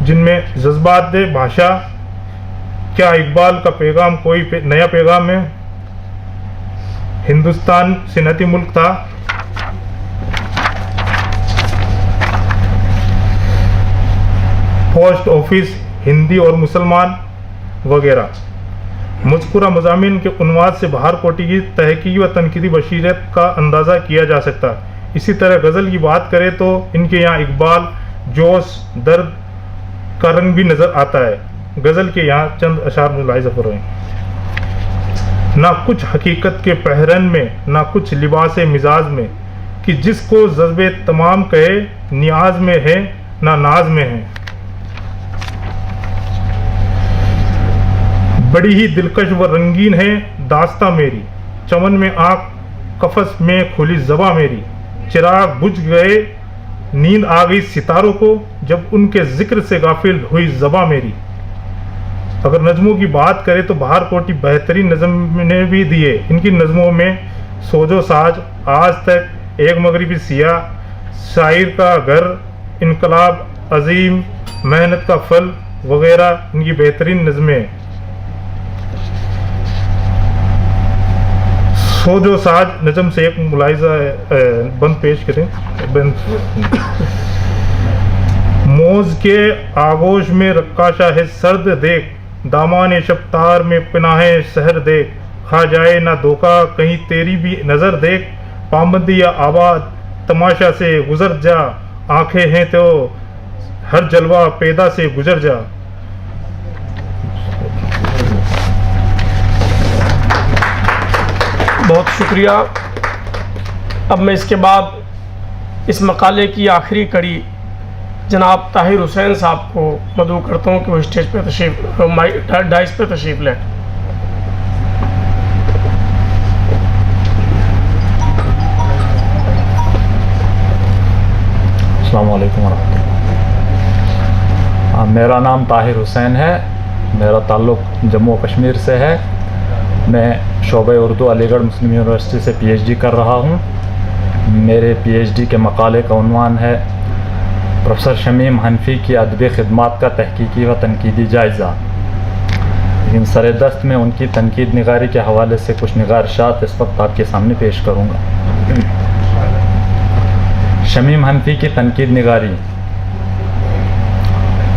جن میں جذبات بھاشا، کیا اقبال کا پیغام کوئی نیا پیغام ہے، ہندوستان صنعتی ملک تھا، پوسٹ آفس، ہندی اور مسلمان وغیرہ۔ مذکورہ مضامین کے عنوان سے بہار کوٹی کی تحقیقی و تنقیدی بصیرت کا اندازہ کیا جا سکتا ہے۔ اسی طرح غزل کی بات کریں تو ان کے یہاں اقبال، جوش، درد کا رنگ بھی نظر آتا ہے۔ غزل کے یہاں چند اشعار ملاحظہ فرمائیں۔ نہ کچھ حقیقت کے پہرن میں، نہ کچھ لباس مزاج میں، کہ جس کو جذب تمام کہے نیاز میں ہے نہ ناز میں ہے۔ بڑی ہی دلکش و رنگین ہے داستاں میری، چمن میں آنکھ قفس میں کھلی زباں میری، چراغ بجھ گئے نیند آ گئی ستاروں کو، جب ان کے ذکر سے غافل ہوئی زباں میری۔ اگر نظموں کی بات کریں تو بہار کوٹی بہترین نظم نے بھی دیے۔ ان کی نظموں میں سوج و ساج، آج تک، ایک مغربی سیاہ، شاعر کا گھر، انقلاب عظیم، محنت کا پھل وغیرہ ان کی بہترین نظمیں۔ سوج و ساج نظم سے ایک ملاحظہ بند پیش کریں۔ موز کے آغوش میں رقاشہ ہے سرد دیکھ، دامان شب تار میں پناہ سحر دیکھ، کھا جائے نہ دھوکہ کہیں تیری بھی نظر دیکھ، پابندی یا آباد تماشا سے گزر جا، آنکھیں ہیں تو ہر جلوہ پیدا سے گزر جا۔ بہت شکریہ۔ اب میں اس کے بعد اس مقالے کی آخری کڑی جناب طاہر حسین صاحب کو مدعو کرتا ہوں کہ وہ اسٹیج پہ ڈائس پہ تشریف لیں۔ السلام علیکم ورحمۃ اللہ۔ میرا نام طاہر حسین ہے، میرا تعلق جموں و کشمیر سے ہے۔ میں شعبہ اردو علی گڑھ مسلم یونیورسٹی سے پی ایچ ڈی کر رہا ہوں۔ میرے پی ایچ ڈی کے مقالے کا عنوان ہے پروفیسر شمیم حنفی کی ادبی خدمات کا تحقیقی و تنقیدی جائزہ۔ لیکن سر دست میں ان کی تنقید نگاری کے حوالے سے کچھ نگارشات اس وقت آپ کے سامنے پیش کروں گا۔ شمیم حنفی کی تنقید نگاری۔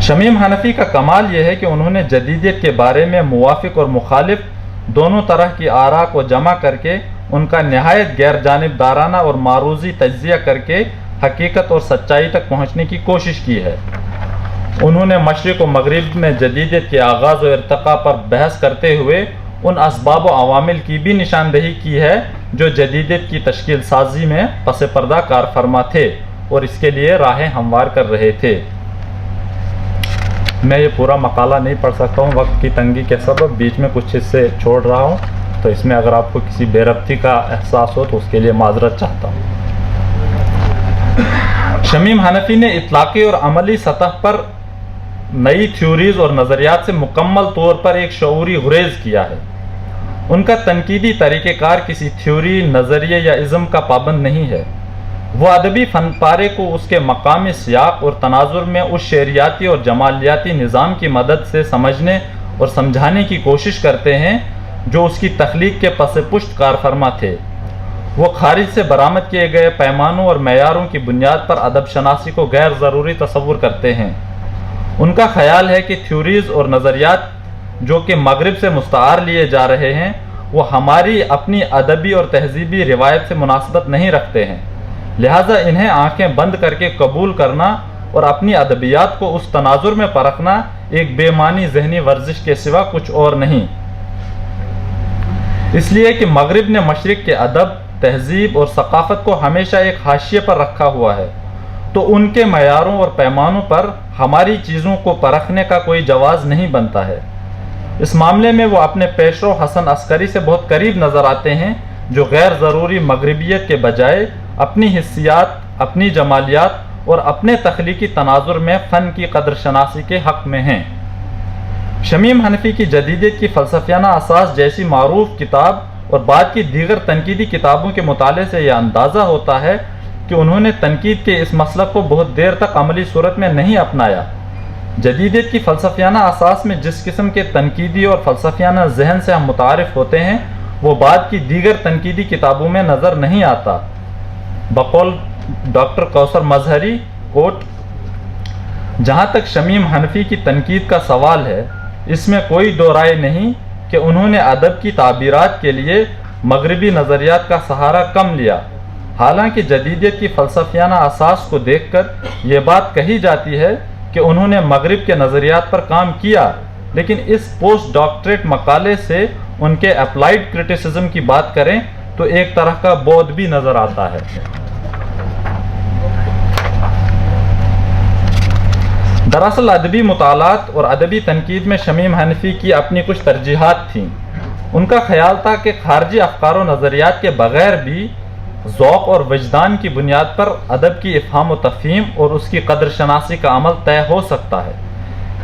شمیم حنفی کا کمال یہ ہے کہ انہوں نے جدیدیت کے بارے میں موافق اور مخالف دونوں طرح کی آراء کو جمع کر کے ان کا نہایت غیر جانبدارانہ اور معروضی تجزیہ کر کے حقیقت اور سچائی تک پہنچنے کی کوشش کی ہے۔ انہوں نے مشرق و مغرب میں جدیدیت کے آغاز و ارتقاء پر بحث کرتے ہوئے ان اسباب و عوامل کی بھی نشاندہی کی ہے جو جدیدیت کی تشکیل سازی میں پس پردہ کار فرما تھے اور اس کے لیے راہیں ہموار کر رہے تھے۔ میں یہ پورا مقالہ نہیں پڑھ سکتا ہوں، وقت کی تنگی کے سبب بیچ میں کچھ حصے چھوڑ رہا ہوں، تو اس میں اگر آپ کو کسی بے ربطی کا احساس ہو تو اس کے لیے معذرت چاہتا ہوں۔ شمیم حنفی نے اطلاقی اور عملی سطح پر نئی تھیوریز اور نظریات سے مکمل طور پر ایک شعوری گریز کیا ہے۔ ان کا تنقیدی طریقہ کار کسی تھیوری، نظریے یا ازم کا پابند نہیں ہے۔ وہ ادبی فن پارے کو اس کے مقامی سیاق اور تناظر میں اس شعریاتی اور جمالیاتی نظام کی مدد سے سمجھنے اور سمجھانے کی کوشش کرتے ہیں جو اس کی تخلیق کے پس پشت کار فرما تھے۔ وہ خارج سے برآمد کیے گئے پیمانوں اور معیاروں کی بنیاد پر ادب شناسی کو غیر ضروری تصور کرتے ہیں۔ ان کا خیال ہے کہ تھیوریز اور نظریات جو کہ مغرب سے مستعار لیے جا رہے ہیں وہ ہماری اپنی ادبی اور تہذیبی روایت سے مناسبت نہیں رکھتے ہیں، لہٰذا انہیں آنکھیں بند کر کے قبول کرنا اور اپنی ادبیات کو اس تناظر میں پرکھنا ایک بے معنی ذہنی ورزش کے سوا کچھ اور نہیں۔ اس لیے کہ مغرب نے مشرق کے ادب، تہذیب اور ثقافت کو ہمیشہ ایک حاشیے پر رکھا ہوا ہے، تو ان کے معیاروں اور پیمانوں پر ہماری چیزوں کو پرکھنے کا کوئی جواز نہیں بنتا ہے۔ اس معاملے میں وہ اپنے پیشرو حسن عسکری سے بہت قریب نظر آتے ہیں جو غیر ضروری مغربیت کے بجائے اپنی حسیات، اپنی جمالیات اور اپنے تخلیقی تناظر میں فن کی قدر شناسی کے حق میں ہیں۔ شمیم حنفی کی جدیدیت کی فلسفیانہ اساس جیسی معروف کتاب اور بعد کی دیگر تنقیدی کتابوں کے مطالعے سے یہ اندازہ ہوتا ہے کہ انہوں نے تنقید کے اس مسلک کو بہت دیر تک عملی صورت میں نہیں اپنایا۔ جدیدیت کی فلسفیانہ اساس میں جس قسم کے تنقیدی اور فلسفیانہ ذہن سے ہم متعارف ہوتے ہیں وہ بعد کی دیگر تنقیدی کتابوں میں نظر نہیں آتا۔ بقول ڈاکٹر کوثر مظہری کوٹ، جہاں تک شمیم حنفی کی تنقید کا سوال ہے اس میں کوئی دو رائے نہیں کہ انہوں نے ادب کی تعبیرات کے لیے مغربی نظریات کا سہارا کم لیا، حالانکہ جدیدیت کی فلسفیانہ اساس کو دیکھ کر یہ بات کہی جاتی ہے کہ انہوں نے مغرب کے نظریات پر کام کیا، لیکن اس پوسٹ ڈاکٹریٹ مقالے سے ان کے اپلائیڈ کرٹیسزم کی بات کریں تو ایک طرح کا بودھ بھی نظر آتا ہے۔ دراصل ادبی مطالعات اور ادبی تنقید میں شمیم حنفی کی اپنی کچھ ترجیحات تھیں۔ ان کا خیال تھا کہ خارجی افکار و نظریات کے بغیر بھی ذوق اور وجدان کی بنیاد پر ادب کی افہام و تفہیم اور اس کی قدر شناسی کا عمل طے ہو سکتا ہے۔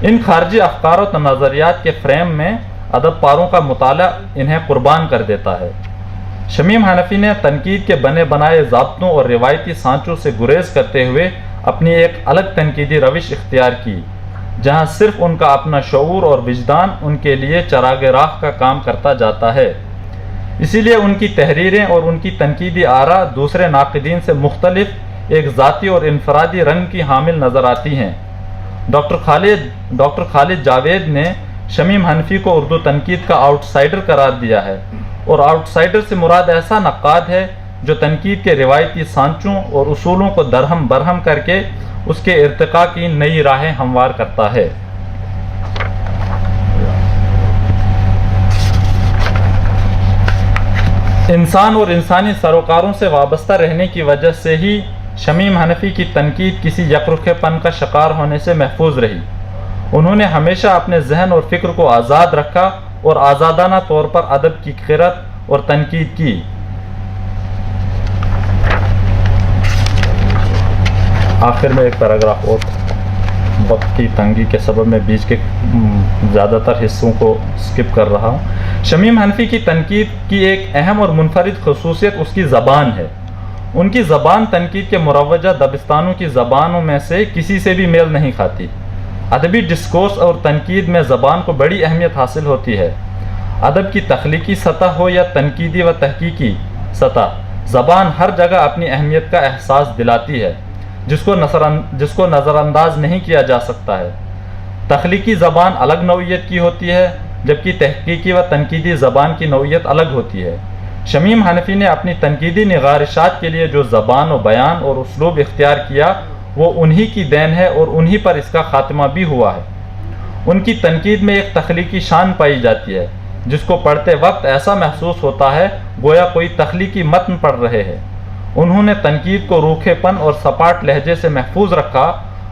ان خارجی افکار و نظریات کے فریم میں ادب پاروں کا مطالعہ انہیں قربان کر دیتا ہے۔ شمیم حنفی نے تنقید کے بنے بنائے ضابطوں اور روایتی سانچوں سے گریز کرتے ہوئے اپنی ایک الگ تنقیدی روش اختیار کی، جہاں صرف ان کا اپنا شعور اور وجدان ان کے لیے چراغ راہ کا کام کرتا جاتا ہے۔ اسی لیے ان کی تحریریں اور ان کی تنقیدی آراء دوسرے ناقدین سے مختلف ایک ذاتی اور انفرادی رنگ کی حامل نظر آتی ہیں۔ ڈاکٹر خالد جاوید نے شمیم حنفی کو اردو تنقید کا آؤٹ سائیڈر قرار دیا ہے، اور آؤٹ سائیڈر سے مراد ایسا نقاد ہے جو تنقید کے روایتی سانچوں اور اصولوں کو درہم برہم کر کے اس کے ارتقاء کی نئی راہیں ہموار کرتا ہے۔ انسان اور انسانی سروکاروں سے وابستہ رہنے کی وجہ سے ہی شمیم حنفی کی تنقید کسی یکرخے پن کا شکار ہونے سے محفوظ رہی۔ انہوں نے ہمیشہ اپنے ذہن اور فکر کو آزاد رکھا اور آزادانہ طور پر ادب کی قرت اور تنقید کی۔ آخر میں ایک پیراگراف اور، وقت کی تنگی کے سبب میں بیچ کے زیادہ تر حصوں کو سکپ کر رہا ہوں۔ شمیم حنفی کی تنقید کی ایک اہم اور منفرد خصوصیت اس کی زبان ہے۔ ان کی زبان تنقید کے مروجہ دبستانوں کی زبانوں میں سے کسی سے بھی میل نہیں کھاتی۔ ادبی ڈسکورس اور تنقید میں زبان کو بڑی اہمیت حاصل ہوتی ہے۔ ادب کی تخلیقی سطح ہو یا تنقیدی و تحقیقی سطح، زبان ہر جگہ اپنی اہمیت کا احساس دلاتی ہے، جس کو نظر انداز نہیں کیا جا سکتا ہے۔ تخلیقی زبان الگ نوعیت کی ہوتی ہے جبکہ تحقیقی و تنقیدی زبان کی نوعیت الگ ہوتی ہے۔ شمیم حنفی نے اپنی تنقیدی نگارشات کے لیے جو زبان و بیان اور اسلوب اختیار کیا وہ انہی کی دین ہے اور انہی پر اس کا خاتمہ بھی ہوا ہے۔ ان کی تنقید میں ایک تخلیقی شان پائی جاتی ہے جس کو پڑھتے وقت ایسا محسوس ہوتا ہے گویا کوئی تخلیقی متن پڑھ رہے ہیں۔ انہوں نے تنقید کو روکھے پن اور سپاٹ لہجے سے محفوظ رکھا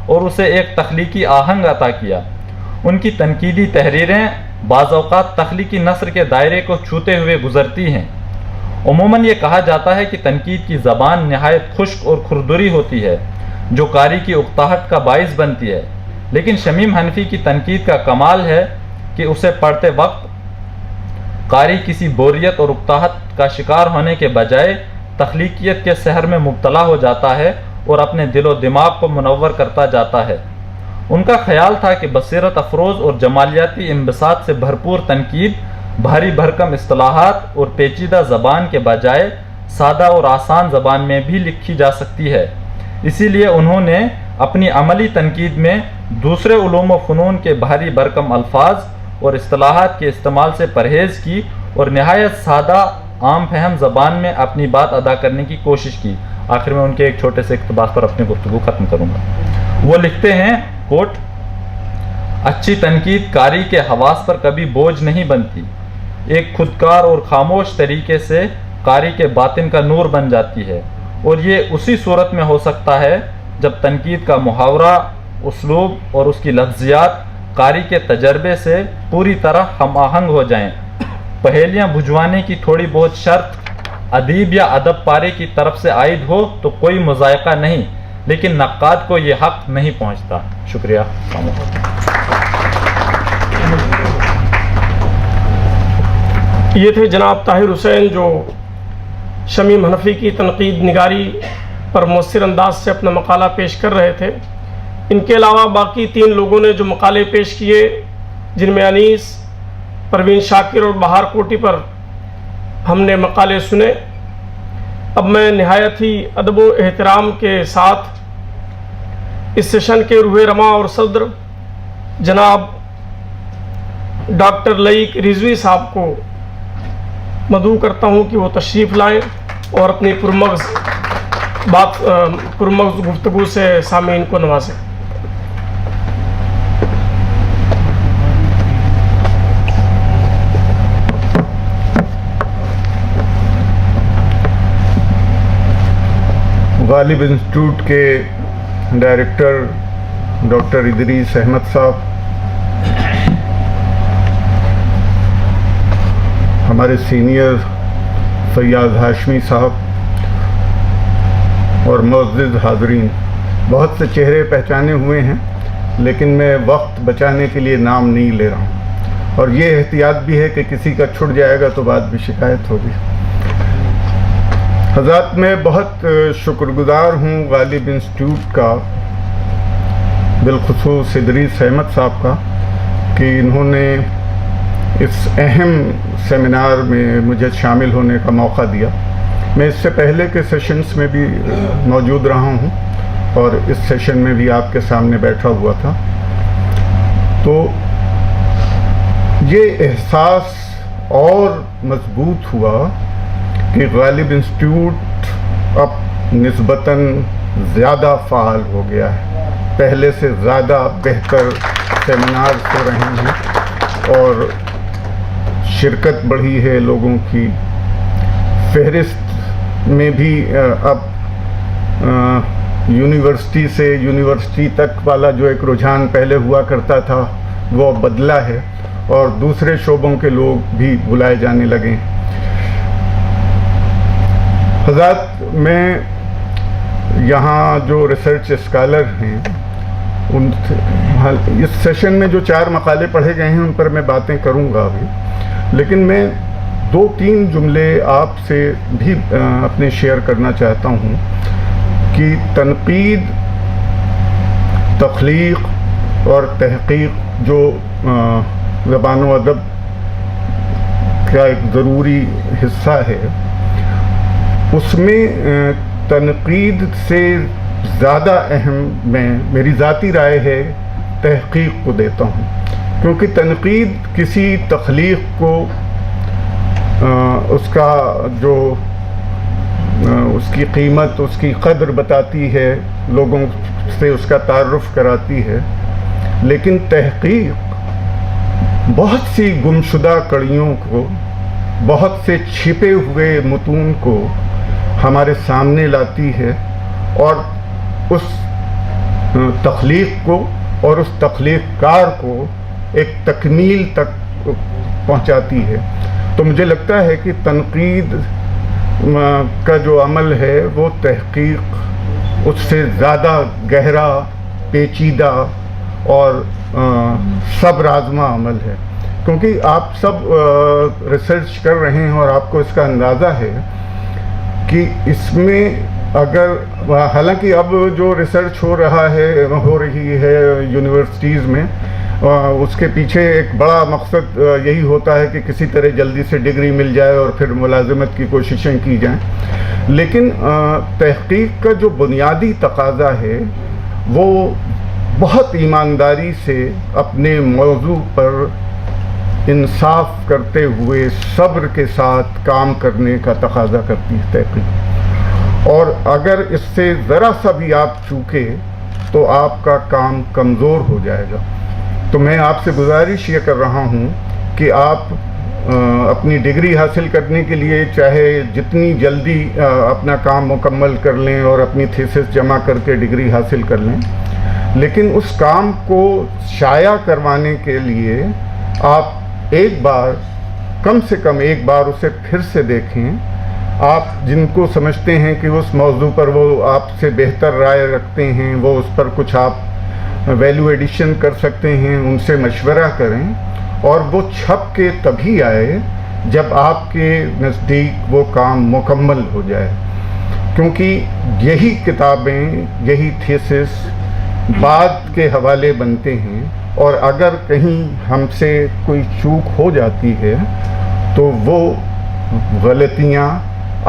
اور اسے ایک تخلیقی آہنگ عطا کیا۔ ان کی تنقیدی تحریریں بعض اوقات تخلیقی نثر کے دائرے کو چھوتے ہوئے گزرتی ہیں۔ عموماً یہ کہا جاتا ہے کہ تنقید کی زبان نہایت خشک اور کھردری ہوتی ہے جو قاری کی اکتاہٹ کا باعث بنتی ہے، لیکن شمیم حنفی کی تنقید کا کمال ہے کہ اسے پڑھتے وقت قاری کسی بوریت اور اکتاہٹ کا شکار ہونے کے بجائے تخلیقیت کے سحر میں مبتلا ہو جاتا ہے اور اپنے دل و دماغ کو منور کرتا جاتا ہے۔ ان کا خیال تھا کہ بصیرت افروز اور جمالیاتی انبساط سے بھرپور تنقید بھاری بھرکم اصطلاحات اور پیچیدہ زبان کے بجائے سادہ اور آسان زبان میں بھی لکھی جا سکتی ہے۔ اسی لیے انہوں نے اپنی عملی تنقید میں دوسرے علوم و فنون کے بھاری بھرکم الفاظ اور اصطلاحات کے استعمال سے پرہیز کی اور نہایت سادہ عام فہم زبان میں اپنی بات ادا کرنے کی کوشش کی۔ آخر میں ان کے ایک چھوٹے سے اقتباس پر اپنی گفتگو ختم کروں گا۔ وہ لکھتے ہیں کوٹ، اچھی تنقید قاری کے حواس پر کبھی بوجھ نہیں بنتی، ایک خودکار اور خاموش طریقے سے قاری کے باطن کا نور بن جاتی ہے، اور یہ اسی صورت میں ہو سکتا ہے جب تنقید کا محاورہ، اسلوب اور اس کی لفظیات قاری کے تجربے سے پوری طرح ہم آہنگ ہو جائیں۔ پہیلیاں بجھوانے کی تھوڑی بہت شرط ادیب یا ادب پارے کی طرف سے عائد ہو تو کوئی مذائقہ نہیں، لیکن نقاد کو یہ حق نہیں پہنچتا۔ شکریہ۔ یہ تھے جناب طاہر حسین جو شمیم حنفی کی تنقید نگاری پر مؤثر انداز سے اپنا مقالہ پیش کر رہے تھے۔ ان کے علاوہ باقی 3 لوگوں نے جو مقالے پیش کیے، جن میں انیس، پروین شاکر اور بہار کوٹی پر ہم نے مقالے سنے، اب میں نہایت ہی ادب و احترام کے ساتھ اس سیشن کے روح رواں اور صدر جناب ڈاکٹر لئیک رضوی صاحب کو مدعو کرتا ہوں کہ وہ تشریف لائیں اور اپنی پرمغز گفتگو سے سامعین کو نوازیں۔ غالب انسٹیٹیوٹ کے ڈائریکٹر ڈاکٹر ادریس احمد صاحب، ہمارے سینئر فیاض ہاشمی صاحب اور معزز حاضرین، بہت سے چہرے پہچانے ہوئے ہیں لیکن میں وقت بچانے کے لیے نام نہیں لے رہا ہوں، اور یہ احتیاط بھی ہے کہ کسی کا چھٹ جائے گا تو بعد میں شکایت ہوگی۔ حضرات، میں بہت شکر گزار ہوں غالب انسٹیٹیوٹ کا، بالخصوص ادریس احمد صاحب کا، کہ انہوں نے اس اہم سیمینار میں مجھے شامل ہونے کا موقع دیا۔ میں اس سے پہلے کے سیشنز میں بھی موجود رہا ہوں اور اس سیشن میں بھی آپ کے سامنے بیٹھا ہوا تھا، تو یہ احساس اور مضبوط ہوا کہ غالب انسٹیٹیوٹ اب نسبتاً زیادہ فعال ہو گیا ہے، پہلے سے زیادہ بہتر سیمینار ہو رہے ہیں اور شرکت بڑھی ہے لوگوں کی، فہرست میں بھی اب یونیورسٹی سے یونیورسٹی تک والا جو ایک رجحان پہلے ہوا کرتا تھا وہ بدلا ہے اور دوسرے شعبوں کے لوگ بھی بلائے جانے لگے۔ حضرات، میں یہاں جو ریسرچ اسکالر ہیں اس سیشن میں جو 4 مقالے پڑھے گئے ہیں ان پر میں باتیں کروں گا ابھی، لیکن میں 2-3 جملے آپ سے بھی اپنے شیئر کرنا چاہتا ہوں کہ تنقید، تخلیق اور تحقیق جو زبان و ادب کا ایک ضروری حصہ ہے، اس میں تنقید سے زیادہ اہم میری ذاتی رائے ہے تحقیق کو دیتا ہوں، کیونکہ تنقید کسی تخلیق کو اس کا جو اس کی قیمت، اس کی قدر بتاتی ہے، لوگوں سے اس کا تعارف کراتی ہے، لیکن تحقیق بہت سی گمشدہ کڑیوں کو، بہت سے چھپے ہوئے متون کو ہمارے سامنے لاتی ہے اور اس تخلیق کو اور اس تخلیق کار کو ایک تکمیل تک پہنچاتی ہے۔ تو مجھے لگتا ہے کہ تنقید کا جو عمل ہے وہ تحقیق اس سے زیادہ گہرا، پیچیدہ اور صبر آزما عمل ہے، کیونکہ آپ سب ریسرچ کر رہے ہیں اور آپ کو اس کا اندازہ ہے کہ اس میں اگر، حالانکہ اب جو ریسرچ ہو رہی ہے یونیورسٹیز میں، اس کے پیچھے ایک بڑا مقصد یہی ہوتا ہے کہ کسی طرح جلدی سے ڈگری مل جائے اور پھر ملازمت کی کوششیں کی جائیں، لیکن تحقیق کا جو بنیادی تقاضا ہے وہ بہت ایمانداری سے اپنے موضوع پر انصاف کرتے ہوئے صبر کے ساتھ کام کرنے کا تقاضا کرتی ہے تحقیق، اور اگر اس سے ذرا سا بھی آپ چوکے تو آپ کا کام کمزور ہو جائے گا۔ تو میں آپ سے گزارش یہ کر رہا ہوں کہ آپ اپنی ڈگری حاصل کرنے کے لیے چاہے جتنی جلدی اپنا کام مکمل کر لیں اور اپنی تھیسس جمع کر کے ڈگری حاصل کر لیں، لیکن اس کام کو شائع کروانے کے لیے آپ ایک بار، کم سے کم ایک بار اسے پھر سے دیکھیں۔ آپ جن کو سمجھتے ہیں کہ اس موضوع پر وہ آپ سے بہتر رائے رکھتے ہیں، وہ اس پر کچھ آپ ویلیو ایڈیشن کر سکتے ہیں، ان سے مشورہ کریں، اور وہ چھپ کے تبھی آئے جب آپ کے نزدیک وہ کام مکمل ہو جائے، کیونکہ یہی کتابیں، یہی تھیسس بعد کے حوالے بنتے ہیں، اور اگر کہیں ہم سے کوئی چوک ہو جاتی ہے تو وہ غلطیاں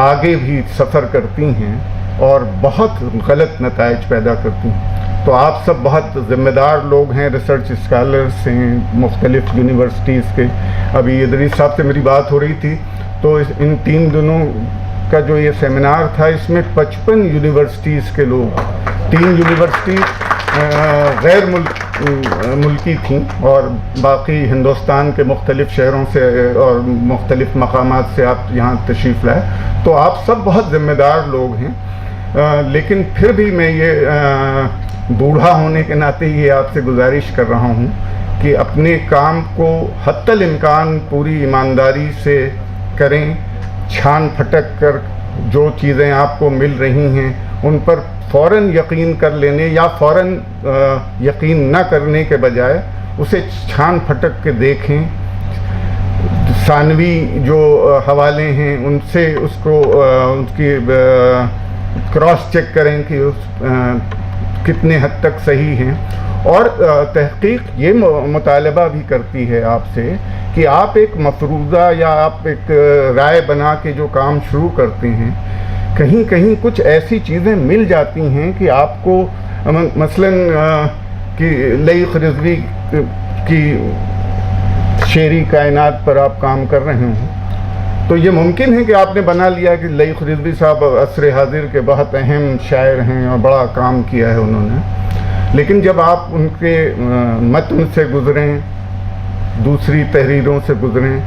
آگے بھی سفر کرتی ہیں اور بہت غلط نتائج پیدا کرتی ہیں۔ تو آپ سب بہت ذمہ دار لوگ ہیں، ریسرچ اسکالرس ہیں مختلف یونیورسٹیز کے۔ ابھی ادریس صاحب سے میری بات ہو رہی تھی تو ان 3 دنوں کا جو یہ سیمینار تھا، اس میں 55 یونیورسٹیز کے لوگ، 3 یونیورسٹی غیر ملکی تھیں اور باقی ہندوستان کے مختلف شہروں سے اور مختلف مقامات سے آپ یہاں تشریف لائے۔ تو آپ سب بہت ذمہ دار لوگ ہیں، لیکن پھر بھی میں یہ بوڑھا ہونے کے ناطے یہ آپ سے گزارش کر رہا ہوں کہ اپنے کام کو حتی الامکان پوری ایمانداری سے کریں، چھان پھٹک کر جو چیزیں آپ کو مل رہی ہیں ان پر فوراً یقین کر لینے یا فوراً یقین نہ کرنے کے بجائے اسے چھان پھٹک کے دیکھیں، ثانوی جو حوالے ہیں ان سے اس کو ان کی کراس چیک کریں کہ کتنے حد تک صحیح ہیں، اور تحقیق یہ مطالبہ بھی کرتی ہے آپ سے کہ آپ ایک مفروضہ یا آپ ایک رائے بنا کے جو کام شروع کرتے ہیں، کہیں کہیں کچھ ایسی چیزیں مل جاتی ہیں کہ آپ کو مثلاً کہ لیق رضوی کی شعری کائنات پر آپ کام کر رہے ہوں تو یہ ممکن ہے کہ آپ نے بنا لیا کہ لیق رضوی صاحب عصر حاضر کے بہت اہم شاعر ہیں اور بڑا کام کیا ہے انہوں نے، لیکن جب آپ ان کے متن سے گزریں، دوسری تحریروں سے گزریں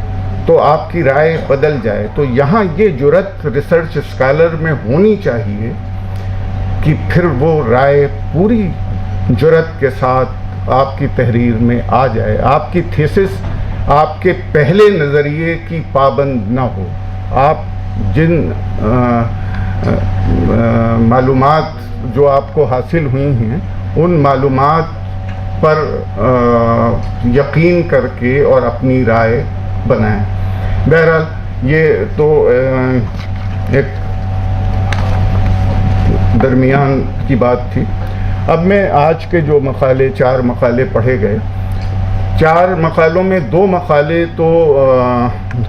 تو آپ کی رائے بدل جائے۔ تو یہاں یہ جرأت ریسرچ اسکالر میں ہونی چاہیے کہ پھر وہ رائے پوری جرأت کے ساتھ آپ کی تحریر میں آ جائے، آپ کی تھیسس آپ کے پہلے نظریے کی پابند نہ ہو، آپ جن معلومات جو آپ کو حاصل ہوئی ہیں ان معلومات پر یقین کر کے اور اپنی رائے بنائیں۔ بہرحال یہ تو ایک درمیان کی بات تھی۔ اب میں آج کے جو مقالے 4 مقالے پڑھے گئے، 4 مقالوں میں 2 مقالے تو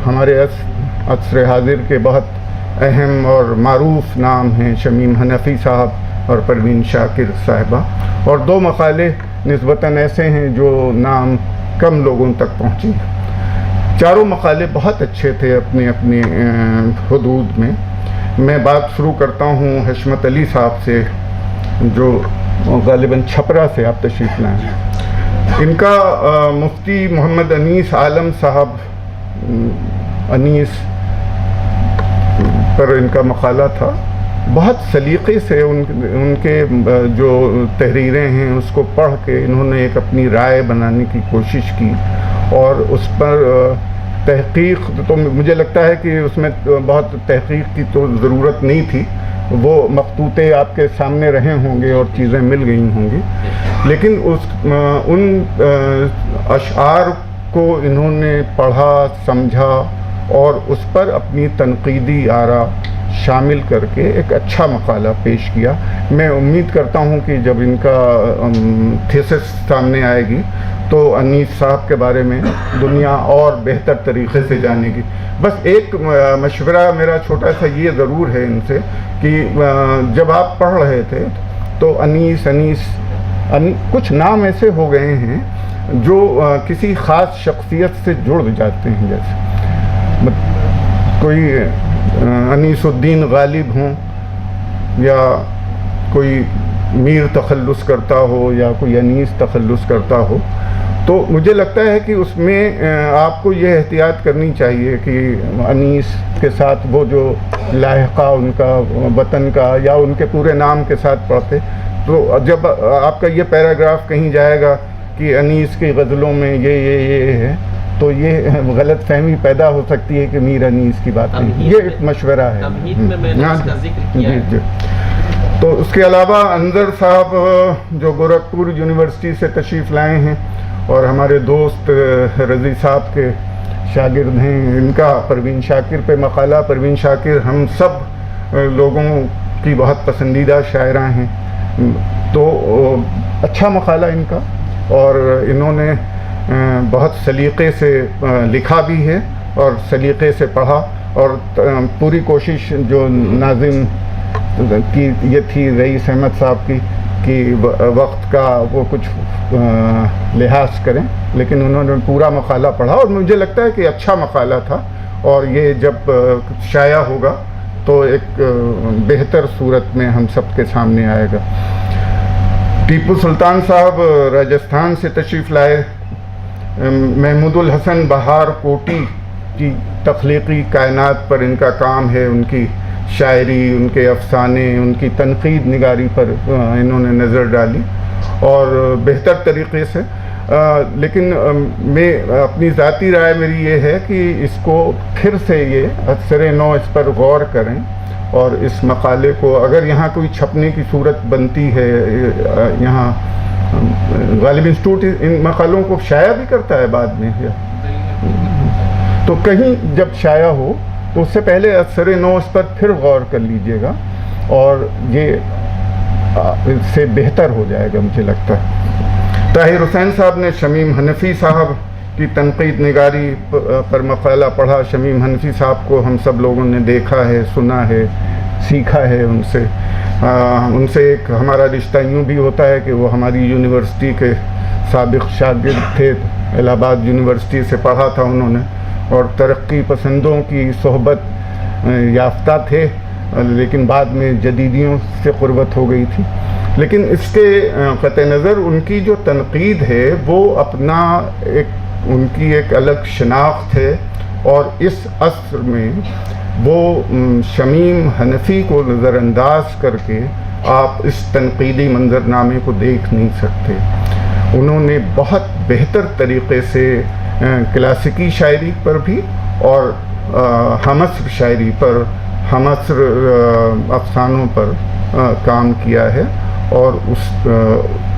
ہمارے عصر حاضر کے بہت اہم اور معروف نام ہیں، شمیم حنفی صاحب اور پروین شاکر صاحبہ، اور 2 مقالے نسبتاً ایسے ہیں جو نام کم لوگوں تک پہنچی. چاروں مقالے بہت اچھے تھے اپنے اپنے حدود میں. میں بات شروع کرتا ہوں حشمت علی صاحب سے جو غالباً چھپرا سے آپ تشریف لائیں. ان کا مفتی محمد انیس عالم صاحب انیس پر ان کا مقالہ تھا. بہت سلیقے سے ان کے جو تحریریں ہیں اس کو پڑھ کے انہوں نے ایک اپنی رائے بنانے کی کوشش کی اور اس پر تحقیق تو مجھے لگتا ہے کہ اس میں بہت تحقیق کی تو ضرورت نہیں تھی. وہ مخطوطے آپ کے سامنے رہے ہوں گے اور چیزیں مل گئی ہوں گی, لیکن ان اشعار کو انہوں نے پڑھا, سمجھا اور اس پر اپنی تنقیدی آراء شامل کر کے ایک اچھا مقالہ پیش کیا. میں امید کرتا ہوں کہ جب ان کا تھیسس سامنے آئے گی تو انیس صاحب کے بارے میں دنیا اور بہتر طریقے سے جانے گی. بس ایک مشورہ میرا چھوٹا سا یہ ضرور ہے ان سے کہ جب آپ پڑھ رہے تھے تو انیس کچھ نام ایسے ہو گئے ہیں جو کسی خاص شخصیت سے جڑ جاتے ہیں, جیسے کوئی انیس الدین غالب ہوں یا کوئی میر تخلص کرتا ہو یا کوئی انیس تخلص کرتا ہو. تو مجھے لگتا ہے کہ اس میں آپ کو یہ احتیاط کرنی چاہیے کہ انیس کے ساتھ وہ جو لاحقہ ان کا وطن کا یا ان کے پورے نام کے ساتھ پڑھتے, تو جب آپ کا یہ پیراگراف کہیں جائے گا کہ انیس کی غزلوں میں یہ ہے تو یہ غلط فہمی پیدا ہو سکتی ہے کہ میر انیس کی بات ہے. یہ ایک مشورہ ہے. جی. تو اس کے علاوہ انظر صاحب جو گورکھپور یونیورسٹی سے تشریف لائے ہیں اور ہمارے دوست رضی صاحب کے شاگرد ہیں, ان کا پروین شاکر پہ مقالہ. پروین شاکر ہم سب لوگوں کی بہت پسندیدہ شاعرہ ہیں, تو اچھا مقالہ ان کا, اور انہوں نے بہت سلیقے سے لکھا بھی ہے اور سلیقے سے پڑھا, اور پوری کوشش جو ناظم کی یہ تھی رئیس احمد صاحب کی کہ وقت کا وہ کچھ لحاظ کریں, لیکن انہوں نے پورا مقالہ پڑھا اور مجھے لگتا ہے کہ اچھا مقالہ تھا, اور یہ جب شائع ہوگا تو ایک بہتر صورت میں ہم سب کے سامنے آئے گا. ٹیپو سلطان صاحب راجستھان سے تشریف لائے. محمود الحسن بہار کوٹی کی تخلیقی کائنات پر ان کا کام ہے, ان کی شاعری, ان کے افسانے, ان کی تنقید نگاری پر انہوں نے نظر ڈالی اور بہتر طریقے سے. لیکن میں اپنی ذاتی رائے میری یہ ہے کہ اس کو پھر سے یہ اثر نو اس پر غور کریں, اور اس مقالے کو اگر یہاں کوئی چھپنے کی صورت بنتی ہے, یہاں غالب انسٹیٹیوٹ ان مقالوں کو شائع بھی کرتا ہے بعد میں, تو کہیں جب شائع ہو تو اس سے پہلے اثر نو اس پر پھر غور کر لیجئے گا اور یہ اس سے بہتر ہو جائے گا مجھے لگتا ہے. طاہر حسین صاحب نے شمیم حنفی صاحب کی تنقید نگاری پر مقالہ پڑھا. شمیم حنفی صاحب کو ہم سب لوگوں نے دیکھا ہے, سنا ہے, سیکھا ہے ان سے ایک ہمارا رشتہ یوں بھی ہوتا ہے کہ وہ ہماری یونیورسٹی کے سابق شاگرد تھے. الہ آباد یونیورسٹی سے پڑھا تھا انہوں نے اور ترقی پسندوں کی صحبت یافتہ تھے, لیکن بعد میں جدیدیوں سے قربت ہو گئی تھی. لیکن اس کے قطع نظر ان کی جو تنقید ہے وہ اپنا ان کی ایک الگ شناخت ہے, اور اس عصر میں وہ شمیم حنفی کو نظر انداز کر کے آپ اس تنقیدی منظرنامے کو دیکھ نہیں سکتے. انہوں نے بہت بہتر طریقے سے کلاسیکی شاعری پر بھی اور ہمعصر شاعری پر, ہمعصر افسانوں پر کام کیا ہے, اور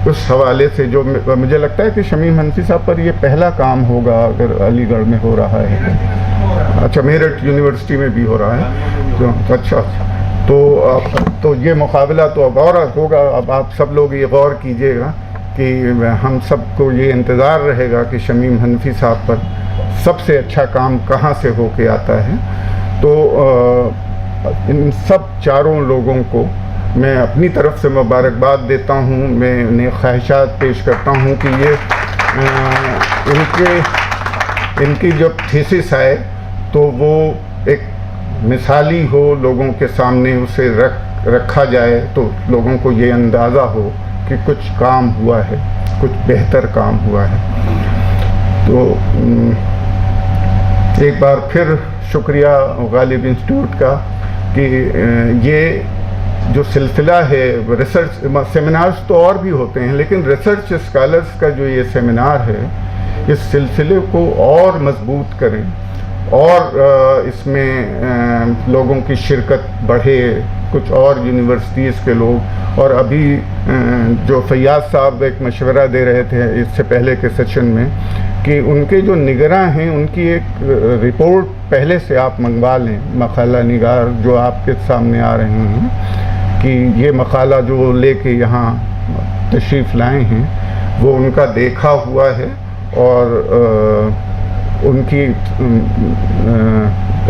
اس حوالے سے جو مجھے لگتا ہے کہ شمیم حنفی صاحب پر یہ پہلا کام ہوگا اگر علی گڑھ میں ہو رہا ہے. اچھا, میرٹھ یونیورسٹی میں بھی ہو رہا ہے. اچھا, تو یہ مقابلہ تو اب اور ہوگا. اب آپ سب لوگ یہ غور کیجئے گا کہ ہم سب کو یہ انتظار رہے گا کہ شمیم حنفی صاحب پر سب سے اچھا کام کہاں سے ہو کے آتا ہے. تو ان سب چاروں لوگوں کو میں اپنی طرف سے مبارکباد دیتا ہوں. میں انہیں خواہشات پیش کرتا ہوں کہ یہ ان کی جو تھیسس ہے تو وہ ایک مثالی ہو, لوگوں کے سامنے اسے رکھا جائے تو لوگوں کو یہ اندازہ ہو کہ کچھ کام ہوا ہے, کچھ بہتر کام ہوا ہے. تو ایک بار پھر شکریہ غالب انسٹیٹیوٹ کا کہ یہ جو سلسلہ ہے ریسرچ سیمینارز تو اور بھی ہوتے ہیں, لیکن ریسرچ اسکالرس کا جو یہ سیمینار ہے اس سلسلے کو اور مضبوط کریں اور اس میں لوگوں کی شرکت بڑھے, کچھ اور یونیورسٹیز کے لوگ. اور ابھی جو فیاض صاحب ایک مشورہ دے رہے تھے اس سے پہلے کے سیشن میں کہ ان کے جو نگراں ہیں ان کی ایک رپورٹ پہلے سے آپ منگوا لیں, مقالہ نگار جو آپ کے سامنے آ رہے ہیں, کہ یہ مقالہ جو لے کے یہاں تشریف لائے ہیں وہ ان کا دیکھا ہوا ہے اور ان کی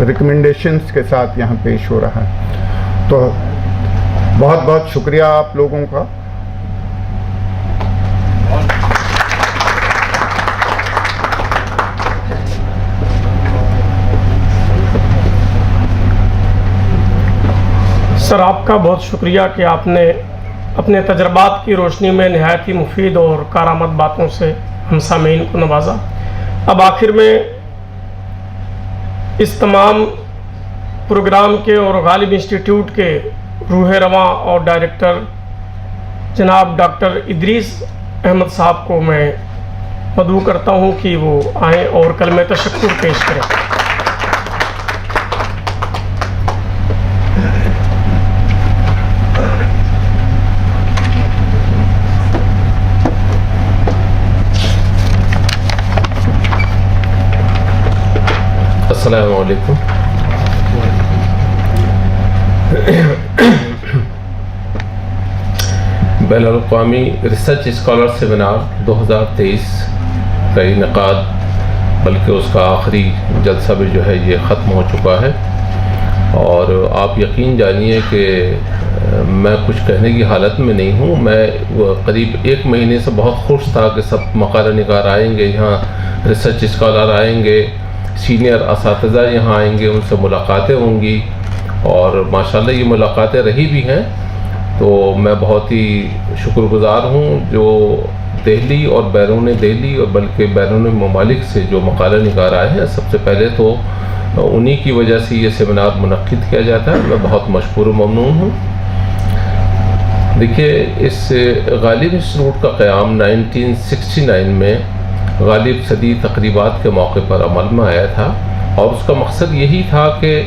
ریکمنڈیشنز کے ساتھ یہاں پیش ہو رہا ہے. تو بہت بہت شکریہ آپ لوگوں کا. سر آپ کا بہت شکریہ کہ آپ نے اپنے تجربات کی روشنی میں نہایت ہی مفید اور کارآمد باتوں سے ہم سامعین کو نوازا. اب آخر میں اس تمام پروگرام کے اور غالب انسٹیٹیوٹ کے روح رواں اور ڈائریکٹر جناب ڈاکٹر ادریس احمد صاحب کو میں مدعو کرتا ہوں کہ وہ آئیں اور کلمہ تشکر پیش کریں. السلام علیکم. بین الاقوامی ریسرچ اسکالر سیمینار 2023 کا انعقاد, بلکہ اس کا آخری جلسہ بھی جو ہے یہ ختم ہو چکا ہے. اور آپ یقین جانیے کہ میں کچھ کہنے کی حالت میں نہیں ہوں. میں قریب 1 مہینے سے بہت خوش تھا کہ سب مقالہ نگار آئیں گے یہاں, ریسرچ اسکالر آئیں گے, سینئر اساتذہ یہاں آئیں گے, ان سے ملاقاتیں ہوں گی اور ماشاءاللہ یہ ملاقاتیں رہی بھی ہیں. تو میں بہت ہی شکر گزار ہوں جو دہلی اور بیرون دہلی اور بلکہ بیرون ممالک سے جو مقالہ نگار آئے ہیں. سب سے پہلے تو انہی کی وجہ سے یہ سیمینار منعقد کیا جاتا ہے. میں بہت مشکور و ممنون ہوں. دیکھیے, اس غالب انسٹیٹیوٹ کا قیام 1969 میں غالب صدی تقریبات کے موقع پر عمل میں آیا تھا اور اس کا مقصد یہی تھا کہ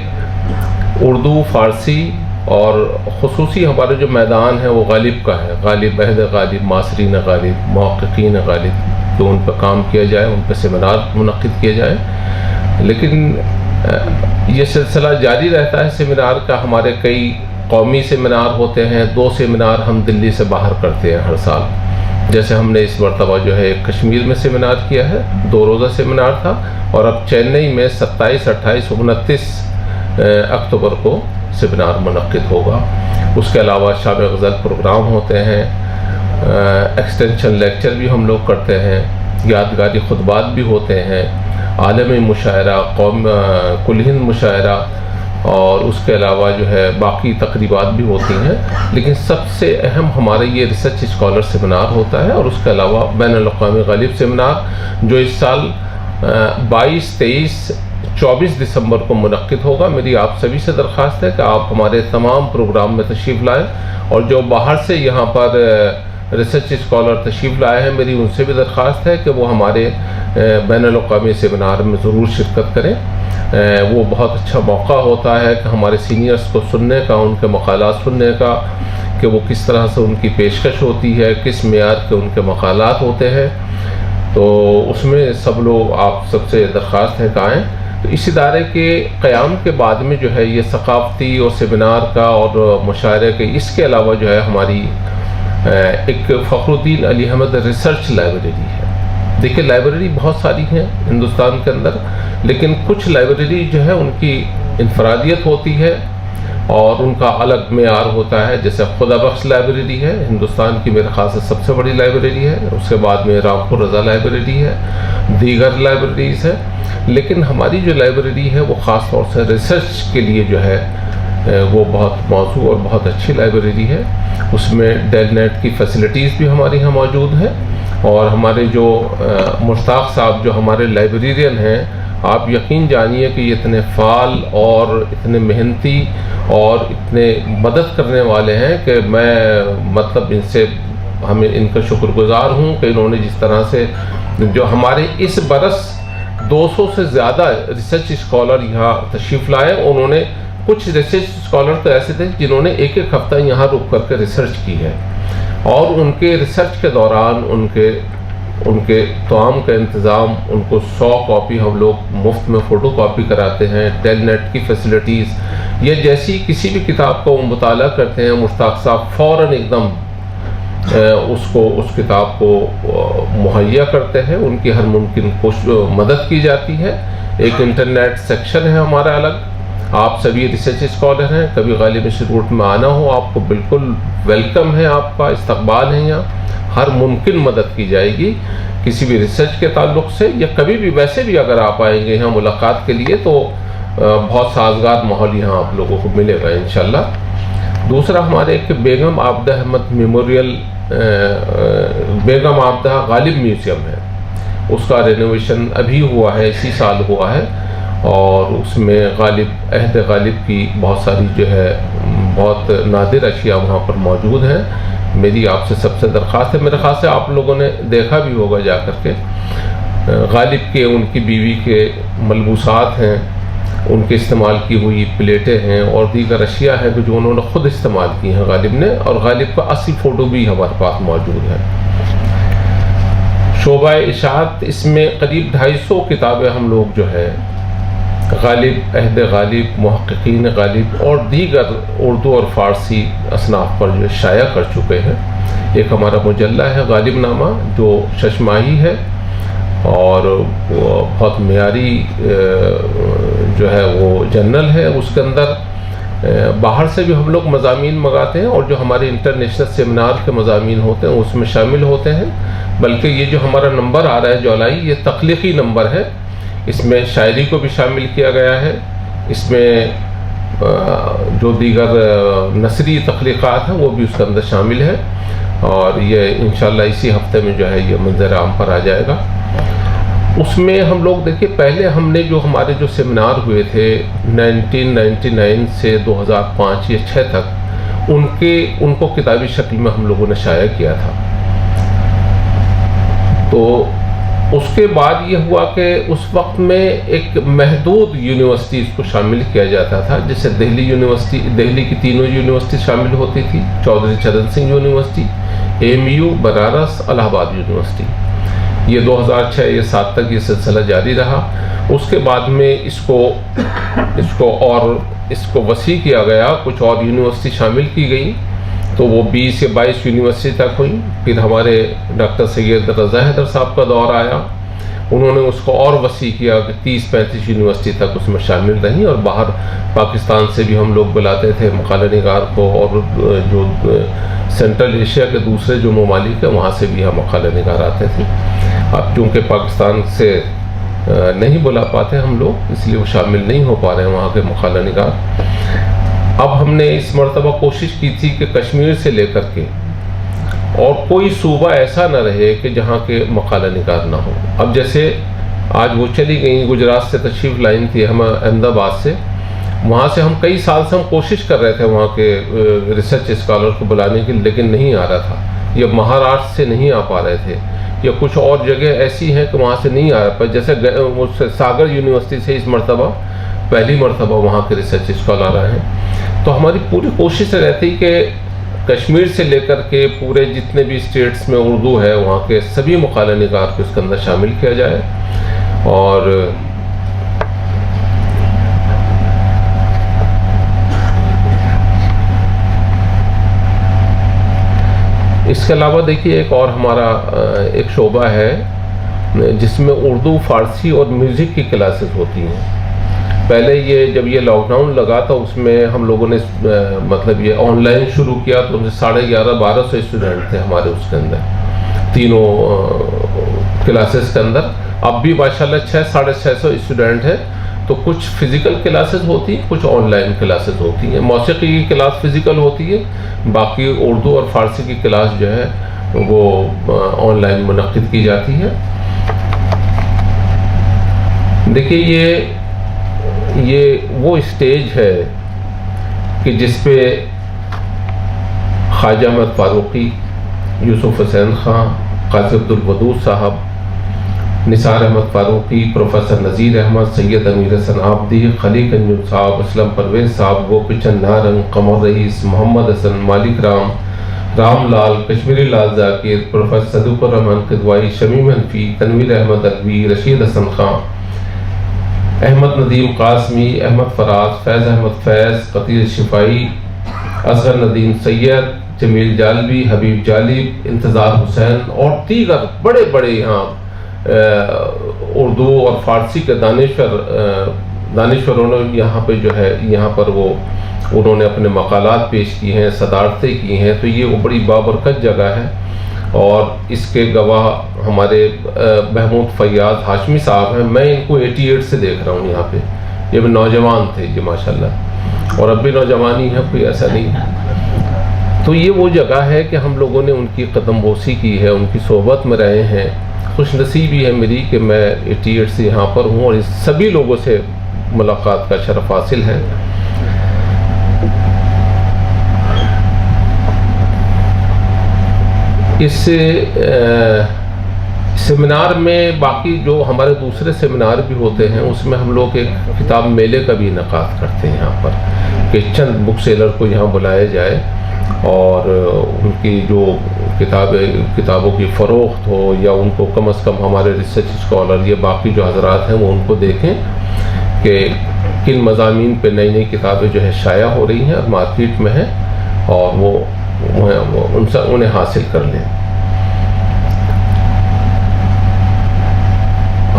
اردو, فارسی اور خصوصی ہمارے جو میدان ہے وہ غالب کا ہے, غالب, عہد غالب, معاصرین غالب, محققین غالب, جو ان پہ کام کیا جائے, ان پہ سیمینار منعقد کیے جائے. لیکن یہ سلسلہ جاری رہتا ہے سیمینار کا. ہمارے کئی قومی سیمینار ہوتے ہیں, 2 سیمینار ہم دلی سے باہر کرتے ہیں ہر سال. جیسے ہم نے اس مرتبہ جو ہے کشمیر میں سیمینار کیا ہے, 2 روزہ سیمینار تھا, اور اب چینئی میں 27, 28, 29 اکتوبر کو سیمینار منعقد ہوگا. اس کے علاوہ شام غزل پروگرام ہوتے ہیں, ایکسٹینشن لیکچر بھی ہم لوگ کرتے ہیں, یادگاری خطبات بھی ہوتے ہیں, عالمی مشاعرہ, کل ہند مشاعرہ, اور اس کے علاوہ جو ہے باقی تقریبات بھی ہوتی ہیں. لیکن سب سے اہم ہمارا یہ ریسرچ اسکالر سیمینار ہوتا ہے. اور اس کے علاوہ بین الاقوامی غالب سیمینار جو اس سال 22, 23, 24 دسمبر کو منعقد ہوگا. میری آپ سبھی سے درخواست ہے کہ آپ ہمارے تمام پروگرام میں تشریف لائیں, اور جو باہر سے یہاں پر ریسرچ اسکالر تشریف لائے ہیں, میری ان سے بھی درخواست ہے کہ وہ ہمارے بین الاقوامی سیمینار میں ضرور شرکت کریں. وہ بہت اچھا موقع ہوتا ہے کہ ہمارے سینئرز کو سننے کا, ان کے مقالات سننے کا, کہ وہ کس طرح سے ان کی پیشکش ہوتی ہے, کس معیار کے ان کے مقالات ہوتے ہیں. تو اس میں سب لوگ, آپ سب سے درخواست ہے کہ آئیں. تو اس ادارے کے قیام کے بعد میں جو ہے یہ ثقافتی اور سیمینار کا اور مشاعرے کے, اس کے علاوہ جو ہے ہماری ایک فخر الدین علی احمد ریسرچ لائبریری ہے. دیکھیں, لائبریری بہت ساری ہیں ہندوستان کے اندر, لیکن کچھ لائبریری جو ہے ان کی انفرادیت ہوتی ہے, اور ان کا الگ معیار ہوتا ہے. جیسے خدا بخش لائبریری ہے ہندوستان کی میرے خیال سے سب سے بڑی لائبریری ہے, اس کے بعد میں رامپور رضا لائبریری ہے, دیگر لائبریریز ہے. لیکن ہماری جو لائبریری ہے وہ خاص طور سے ریسرچ کے لیے جو ہے وہ بہت موزوں اور بہت اچھی لائبریری ہے. اس میں ڈیل نیٹ کی فیسلٹیز بھی ہمارے یہاں موجود ہیں, اور ہمارے جو مشتاق صاحب جو ہمارے لائبریرین ہیں, آپ یقین جانیے کہ یہ اتنے فعال اور اتنے محنتی اور اتنے مدد کرنے والے ہیں کہ میں مطلب ہمیں ان کا شکر گزار ہوں کہ انہوں نے جس طرح سے جو ہمارے اس برس 200 سے زیادہ ریسرچ اسکالر یہاں تشریف لائے. انہوں نے کچھ ریسرچ اسکالر تو ایسے تھے جنہوں نے ایک ہفتہ یہاں رک کر کے ریسرچ کی ہے, اور ان کے ریسرچ کے دوران ان کے طعام کا انتظام, ان کو 100 کاپی ہم لوگ مفت میں فوٹو کاپی کراتے ہیں. ٹیل نیٹ کی فیسلٹیز, یہ جیسی کسی بھی کتاب کا وہ مطالعہ کرتے ہیں, مشتاق صاحب فوراً ایک دم اس کتاب کو مہیا کرتے ہیں. ان کی ہر ممکن مدد کی جاتی ہے. ایک انٹرنیٹ سیکشن ہے ہمارا الگ. آپ سبھی ریسرچ اسکالر ہیں, کبھی غالب انسٹیٹیوٹ میں آنا ہو آپ کو بالکل ویلکم ہے, آپ کا استقبال ہے یہاں. ہر ممکن مدد کی جائے گی کسی بھی ریسرچ کے تعلق سے, یا کبھی بھی ویسے بھی اگر آپ آئیں گے یہاں ملاقات کے لیے تو بہت سازگار ماحول یہاں آپ لوگوں کو ملے گا انشاءاللہ. دوسرا ہمارے ایک بیگم عابدہ احمد میموریل, بیگم عابدہ غالب میوزیم ہے, اس کا رینوویشن ابھی ہوا ہے, اسی سال ہوا ہے, اور اس میں عہد غالب کی بہت ساری جو ہے بہت نادر اشیاء وہاں پر موجود ہیں. میری آپ سے سب سے درخواست ہے, میرے خیال سے آپ لوگوں نے دیکھا بھی ہوگا جا کر کے, غالب کے ان کی بیوی کے ملبوسات ہیں, ان کے استعمال کی ہوئی پلیٹیں ہیں, اور دیگر اشیاء ہیں جو انہوں نے خود استعمال کی ہیں غالب نے, اور غالب کا اصلی فوٹو بھی ہمارے پاس موجود ہے. شعبہ اشاعت, اس میں قریب 250 کتابیں ہم لوگ جو ہے غالب, عہد غالب, محققین غالب اور دیگر اردو اور فارسی اصناف پر جو شائع کر چکے ہیں. ایک ہمارا مجلہ ہے غالب نامہ جو 6 ماہی ہے, اور بہت معیاری جو ہے وہ جرنل ہے. اس کے اندر باہر سے بھی ہم لوگ مضامین منگاتے ہیں, اور جو ہمارے انٹرنیشنل سیمینار کے مضامین ہوتے ہیں اس میں شامل ہوتے ہیں. بلکہ یہ جو ہمارا نمبر آ رہا ہے جولائی, یہ تخلیقی نمبر ہے. اس میں شاعری کو بھی شامل کیا گیا ہے, اس میں جو دیگر نثری تخلیقات ہیں وہ بھی اس کے اندر شامل ہے, اور یہ انشاءاللہ اسی ہفتے میں جو ہے یہ منظر عام پر آ جائے گا. اس میں ہم لوگ دیکھیں, پہلے ہم نے جو ہمارے جو سیمینار ہوئے تھے 1999 سے 2005 یا 6 تک, ان کو کتابی شکل میں ہم لوگوں نے شائع کیا تھا. تو اس کے بعد یہ ہوا کہ اس وقت میں ایک محدود یونیورسٹیز کو شامل کیا جاتا تھا, جیسے دہلی یونیورسٹی, دہلی کی تینوں یونیورسٹی شامل ہوتی تھی, چودھری چرن سنگھ یونیورسٹی, AMU, بنارس, الہ آباد یونیورسٹی. یہ 2006 یا 2007 تک یہ سلسلہ جاری رہا. اس کے بعد میں اس کو وسیع کیا گیا, کچھ اور یونیورسٹی شامل کی گئی, تو وہ 20 یا 22 یونیورسٹی تک ہوئی. پھر ہمارے ڈاکٹر سید رضا حیدر صاحب کا دور آیا, انہوں نے اس کو اور وسیع کیا کہ 30-35 یونیورسٹی تک اس میں شامل رہیں, اور باہر پاکستان سے بھی ہم لوگ بلاتے تھے مقالہ نگار کو, اور جو سینٹرل ایشیا کے دوسرے جو ممالک ہیں وہاں سے بھی ہم مقالہ نگار آتے تھے. اب چونکہ پاکستان سے نہیں بلا پاتے ہم لوگ, اس لیے وہ شامل نہیں ہو پا رہے ہیں وہاں کے مقالہ نگار. اب ہم نے اس مرتبہ کوشش کی تھی کہ کشمیر سے لے کر کے اور کوئی صوبہ ایسا نہ رہے کہ جہاں کے مقالہ نگار نہ ہو. اب جیسے آج وہ چلی گئیں, گجرات سے تشریف لائن تھی ہم احمد آباد سے, وہاں سے ہم کئی سال سے ہم کوشش کر رہے تھے وہاں کے ریسرچ اسکالر کو بلانے کی, لیکن نہیں آ رہا تھا. یا مہاراشٹر سے نہیں آ پا رہے تھے, یا کچھ اور جگہ ایسی ہیں کہ وہاں سے نہیں آ رہا. جیسے ساگر یونیورسٹی سے اس مرتبہ پہلی مرتبہ وہاں کے ریسرچ اسکالر آئے ہیں. تو ہماری پوری کوشش رہتی کہ کشمیر سے لے کر کے پورے جتنے بھی اسٹیٹس میں اردو ہے وہاں کے سبھی مقالہ نگار کو اس کے اندر شامل کیا جائے. اور اس کے علاوہ دیکھیے ایک اور ہمارا ایک شعبہ ہے جس میں اردو, فارسی اور میوزک کی کلاسز ہوتی ہیں. پہلے یہ جب یہ لاک ڈاؤن لگا تھا اس میں ہم لوگوں نے مطلب یہ آن لائن شروع کیا تو 11,500 اسٹوڈنٹ تھے ہمارے اس کے اندر تینوں کلاسز کے اندر. اب بھی ماشاءاللہ 600-650 اسٹوڈنٹ ہیں. تو کچھ فزیکل کلاسز ہوتی ہیں, کچھ آن لائن کلاسز ہوتی ہیں. موسیقی کی کلاس فزیکل ہوتی ہے, باقی اردو اور فارسی کی کلاس جو ہے وہ آن لائن منعقد کی جاتی ہے. دیکھیے یہ وہ اسٹیج ہے کہ جس پہ خواجہ احمد فاروقی, یوسف حسین خان, قاضی عبدالودود صاحب, نثار احمد فاروقی, پروفیسر نذیر احمد, سید امیر حسن آبدی, خلیق انجم صاحب, اسلم پرویز صاحب, گوپی چند نارنگ, قمر رئیس, محمد حسن, مالک رام, رام لال, کشمیری لال ذاکر, پروفیسر صدیق الرحمن قدوائی, شمیم حنفی, تنویر احمد الوی, رشید حسن خان, احمد ندیم قاسمی, احمد فراز, فیض احمد فیض, قطیر شفائی, اصغر ندیم سید, جمیل جالبی, حبیب جالب, انتظار حسین اور دیگر بڑے بڑے یہاں اردو اور فارسی کے دانشوروں نے یہاں پہ جو ہے یہاں پر وہ انہوں نے اپنے مقالات پیش کی ہیں, صدارتیں کی ہیں. تو یہ وہ بڑی بابرکت جگہ ہے اور اس کے گواہ ہمارے محمود فیاض ہاشمی صاحب ہیں. میں ان کو 88 سے دیکھ رہا ہوں یہاں پہ. یہ بھی نوجوان تھے یہ ماشاءاللہ, اور اب بھی نوجوانی ہے, کوئی ایسا نہیں ہے. تو یہ وہ جگہ ہے کہ ہم لوگوں نے ان کی قدم بوسی کی ہے, ان کی صحبت میں رہے ہیں. خوش نصیبی ہے میری کہ میں 88 سے یہاں پر ہوں اور اس سبھی لوگوں سے ملاقات کا شرف حاصل ہے. اس سیمینار میں باقی جو ہمارے دوسرے سیمینار بھی ہوتے ہیں اس میں ہم لوگ ایک کتاب میلے کا بھی انعقاد کرتے ہیں یہاں پر کہ چند بک سیلر کو یہاں بلایا جائے اور ان کی جو کتابوں کی فروخت ہو, یا ان کو کم از کم ہمارے ریسرچ اسکالر یا باقی جو حضرات ہیں وہ ان کو دیکھیں کہ کن مضامین پہ نئی نئی کتابیں جو ہے شائع ہو رہی ہیں اور مارکیٹ میں ہیں, اور وہ ان سے انہیں حاصل کر لیں.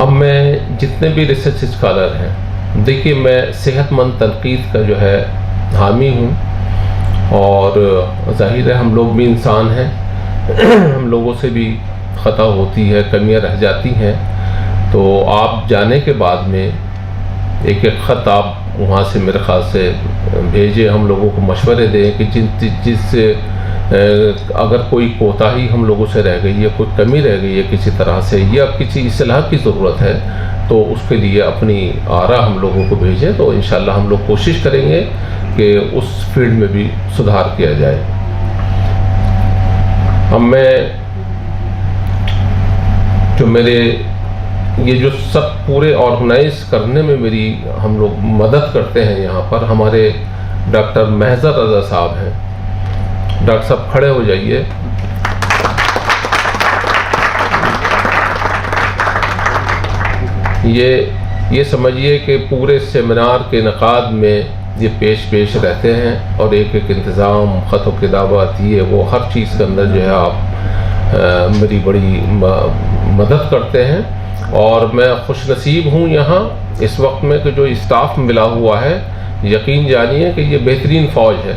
اب میں جتنے بھی ریسرچ اسکالر ہیں, دیکھیے میں صحت مند تنقید کا جو ہے حامی ہوں, اور ظاہر ہے ہم لوگ بھی انسان ہیں, ہم لوگوں سے بھی خطا ہوتی ہے, کمیاں رہ جاتی ہیں. تو آپ جانے کے بعد میں ایک ایک خط آپ وہاں سے میرے خیال سے بھیجیں, ہم لوگوں کو مشورے دیں کہ جس سے اگر کوئی کوتاہی ہم لوگوں سے رہ گئی ہے, کوئی کمی رہ گئی ہے کسی طرح سے, یا کسی اصلاح کی ضرورت ہے, تو اس کے لیے اپنی آراء ہم لوگوں کو بھیجیں. تو انشاءاللہ ہم لوگ کوشش کریں گے کہ اس فیلڈ میں بھی سدھار کیا جائے. اب میں جو میرے یہ جو سب پورے آرگنائز کرنے میں میری ہم لوگ مدد کرتے ہیں یہاں پر, ہمارے ڈاکٹر محضر رضا صاحب ہیں. ڈاکٹر صاحب کھڑے ہو جائیے. یہ سمجھیے کہ پورے سیمینار کے انعقاد میں یہ پیش رہتے ہیں, اور ایک ایک انتظام, خط و کتابات, یہ وہ ہر چیز کے اندر جو ہے آپ میری بڑی مدد کرتے ہیں. اور میں خوش نصیب ہوں یہاں اس وقت میں کہ جو اسٹاف ملا ہوا ہے, یقین جانیے کہ یہ بہترین فوج ہے.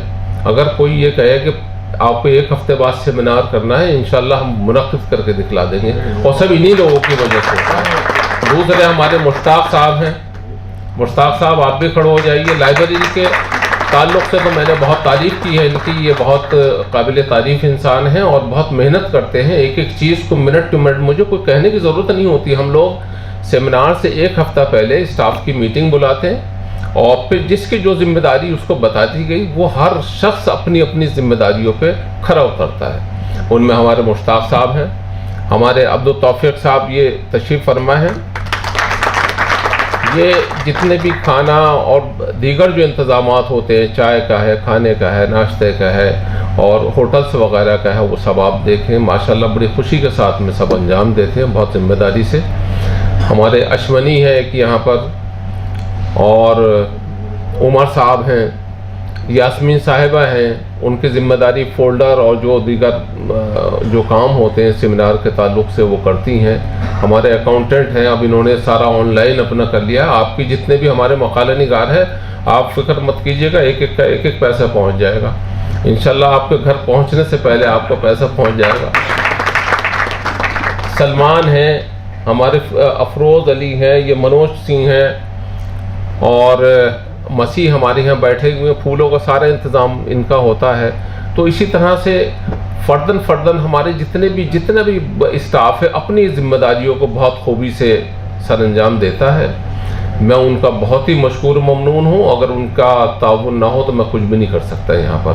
اگر کوئی یہ کہے کہ آپ کو ایک ہفتے بعد سیمینار کرنا ہے, انشاءاللہ ہم منعقد کر کے دکھلا دیں گے, اور سب انہی لوگوں کی وجہ سے ہوتا ہے. دوسرے ہمارے مشتاق صاحب ہیں. مشتاق صاحب آپ بھی کھڑے ہو جائیے. لائبریری کے تعلق سے تو میں نے بہت تعریف کی ہے ان کی, یہ بہت قابل تعریف انسان ہیں اور بہت محنت کرتے ہیں. ایک ایک چیز کو منٹ ٹو منٹ, مجھے کوئی کہنے کی ضرورت نہیں ہوتی. ہم لوگ سیمینار سے ایک ہفتہ پہلے اسٹاف کی میٹنگ بلاتے ہیں, اور پھر جس کی جو ذمہ داری اس کو بتا دی گئی, وہ ہر شخص اپنی اپنی ذمہ داریوں پہ کھرا اترتا ہے. ان میں ہمارے مشتاق صاحب ہیں, ہمارے عبدالتوفیق صاحب یہ تشریف فرما ہیں. یہ جتنے بھی کھانا اور دیگر جو انتظامات ہوتے ہیں, چائے کا ہے, کھانے کا ہے, ناشتے کا ہے, اور ہوٹلس وغیرہ کا ہے, وہ سب آپ دیکھیں. ماشاءاللہ بڑی خوشی کے ساتھ میں سب انجام دیتے ہیں, بہت ذمہ داری سے. ہمارے اشمنی ہے ایک یہاں پر, اور عمر صاحب ہیں, یاسمین صاحبہ ہیں, ان کی ذمہ داری فولڈر اور جو دیگر جو کام ہوتے ہیں سیمینار کے تعلق سے وہ کرتی ہیں. ہمارے اکاؤنٹنٹ ہیں, اب انہوں نے سارا آن لائن اپنا کر لیا. آپ کی جتنے بھی ہمارے مقالہ نگار ہیں, آپ فکر مت کیجیے گا, ایک ایک کا ایک ایک پیسہ پہنچ جائے گا. انشاءاللہ آپ کے گھر پہنچنے سے پہلے آپ کا پیسہ پہنچ جائے گا. سلمان ہیں, ہمارے افروز علی ہیں, یہ منوج سنگھ ہیں, اور مسیح ہمارے یہاں بیٹھے ہوئے, پھولوں کا سارا انتظام ان کا ہوتا ہے. تو اسی طرح سے فردن ہمارے جتنا بھی اسٹاف ہے اپنی ذمہ داریوں کو بہت خوبی سے سر انجام دیتا ہے. میں ان کا بہت ہی مشکور و ممنون ہوں. اگر ان کا تعاون نہ ہو تو میں کچھ بھی نہیں کر سکتا یہاں پر.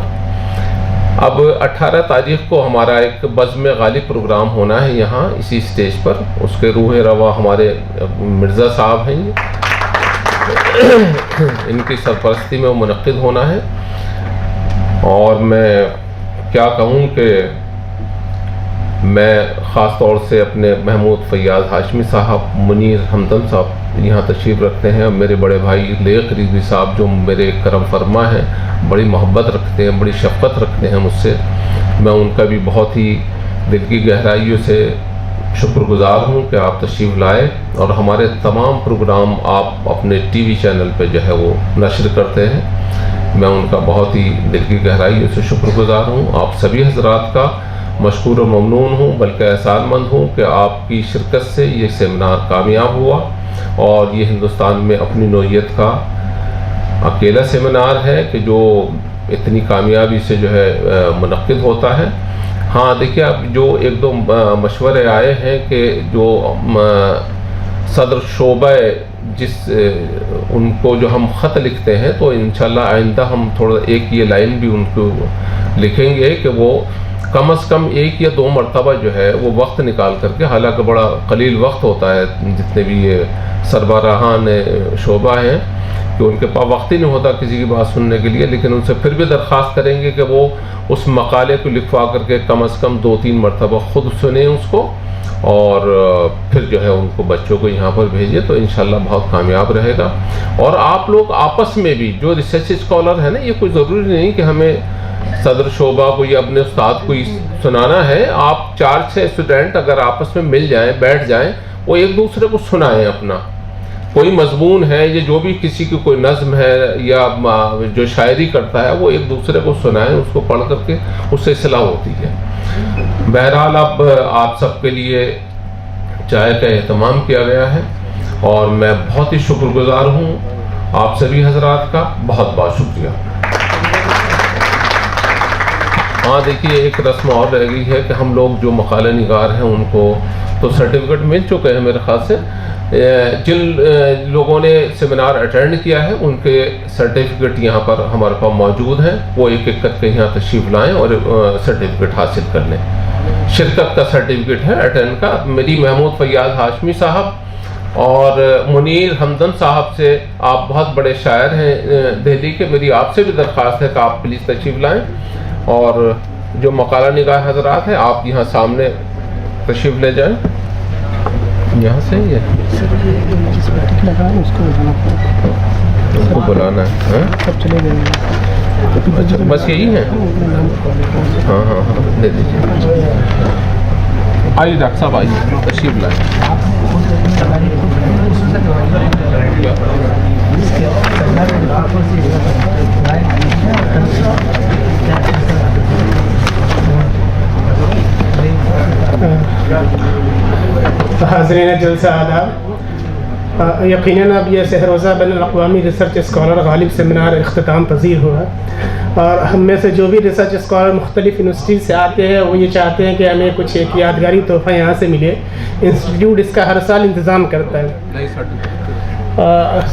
اب 18 تاریخ کو ہمارا ایک بزم غالب پروگرام ہونا ہے یہاں اسی اسٹیج پر. اس کے روح روا ہمارے مرزا صاحب ہیں, ان کی سرپرستی میں وہ منعقد ہونا ہے. اور میں کیا کہوں کہ میں خاص طور سے اپنے محمود فیاض ہاشمی صاحب, منیر ہمدم صاحب یہاں تشریف رکھتے ہیں, اور میرے بڑے بھائی لیق رضوی صاحب جو میرے کرم فرما ہیں, بڑی محبت رکھتے ہیں, بڑی شفقت رکھتے ہیں مجھ سے. میں ان کا بھی بہت ہی دل کی گہرائیوں سے شکر گزار ہوں کہ آپ تشریف لائے, اور ہمارے تمام پروگرام آپ اپنے ٹی وی چینل پہ جو ہے وہ نشر کرتے ہیں. میں ان کا بہت ہی دل کی گہرائیوں سے شکر گزار ہوں. آپ سبھی حضرات کا مشکور و ممنون ہوں, بلکہ احسان مند ہوں کہ آپ کی شرکت سے یہ سیمینار کامیاب ہوا, اور یہ ہندوستان میں اپنی نوعیت کا اکیلا سیمینار ہے کہ جو اتنی کامیابی سے جو ہے منعقد ہوتا ہے. ہاں دیکھیے, اب جو ایک دو مشورے آئے ہیں کہ جو صدر شعبہ ان کو جو ہم خط لکھتے ہیں, تو انشاءاللہ آئندہ ہم تھوڑا ایک یہ لائن بھی ان کو لکھیں گے کہ وہ کم از کم 1 یا 2 مرتبہ جو ہے وہ وقت نکال کر کے, حالانکہ بڑا قلیل وقت ہوتا ہے جتنے بھی یہ سربراہان شعبہ ہیں کہ ان کے پاس وقت ہی نہیں ہوتا کسی کی بات سننے کے لیے, لیکن ان سے پھر بھی درخواست کریں گے کہ وہ اس مقالے کو لکھوا کر کے کم از کم 2-3 مرتبہ خود سنیں اس کو, اور پھر جو ہے ان کو بچوں کو یہاں پر بھیجیں, تو انشاءاللہ بہت کامیاب رہے گا. اور آپ لوگ آپس میں بھی جو ریسرچ اسکالر ہیں نا, یہ کوئی ضروری نہیں کہ ہمیں صدر شعبہ کو یا اپنے استاد کو سنانا ہے. آپ 4-6 اسٹوڈنٹ اگر آپس میں مل جائیں, بیٹھ جائیں, وہ ایک دوسرے کو سنائیں اپنا کوئی مضمون ہے, یہ جو بھی کسی کی کوئی نظم ہے یا جو شاعری کرتا ہے, وہ ایک دوسرے کو سنائیں, اس کو پڑھ کر کے اس سے اصلاح ہوتی ہے. بہرحال اب آپ سب کے لیے چائے کا اہتمام کیا گیا ہے, اور میں بہت ہی شکر گزار ہوں آپ سبھی حضرات کا. بہت بہت شکریہ. ہاں دیکھیے, ایک رسم اور رہ گئی ہے کہ ہم لوگ جو مقالہ نگار ہیں ان کو تو سرٹیفکیٹ مل چکے ہیں میرے خیال سے. جن لوگوں نے سیمینار اٹینڈ کیا ہے ان کے سرٹیفکیٹ یہاں پر ہمارے پاس موجود ہیں, وہ ایک ایک کر کے یہاں تشریف لائیں اور سرٹیفکیٹ حاصل کر لیں. شرکت کا سرٹیفکیٹ ہے اٹینڈ کا. میری محمود فیاض ہاشمی صاحب اور منیر ہمدم صاحب سے, آپ بہت بڑے شاعر ہیں دہلی کے, میری آپ سے بھی درخواست ہے کہ آپ پلیز تشریف لائیں. اور جو مقالہ نگار حضرات ہیں, آپ یہاں سامنے تشریف لے جائیں. یہاں سے اس کو بلانا ہے, اچھا بس یہی ہے. ہاں ہاں ہاں دے دیجیے. آئیے ڈاکٹر صاحب, آئیے تشریف لائیں. حاضرین جلسہ آداب, یقیناً اب یہ سحروزہ بین الاقوامی ریسرچ اسکالر غالب سیمینار اختتام پذیر ہوا, اور ہم میں سے جو بھی ریسرچ اسکالر مختلف یونیورسٹی سے آتے ہیں وہ یہ چاہتے ہیں کہ ہمیں کچھ ایک یادگاری تحفہ یہاں سے ملے. انسٹیٹیوٹ اس کا ہر سال انتظام کرتا ہے.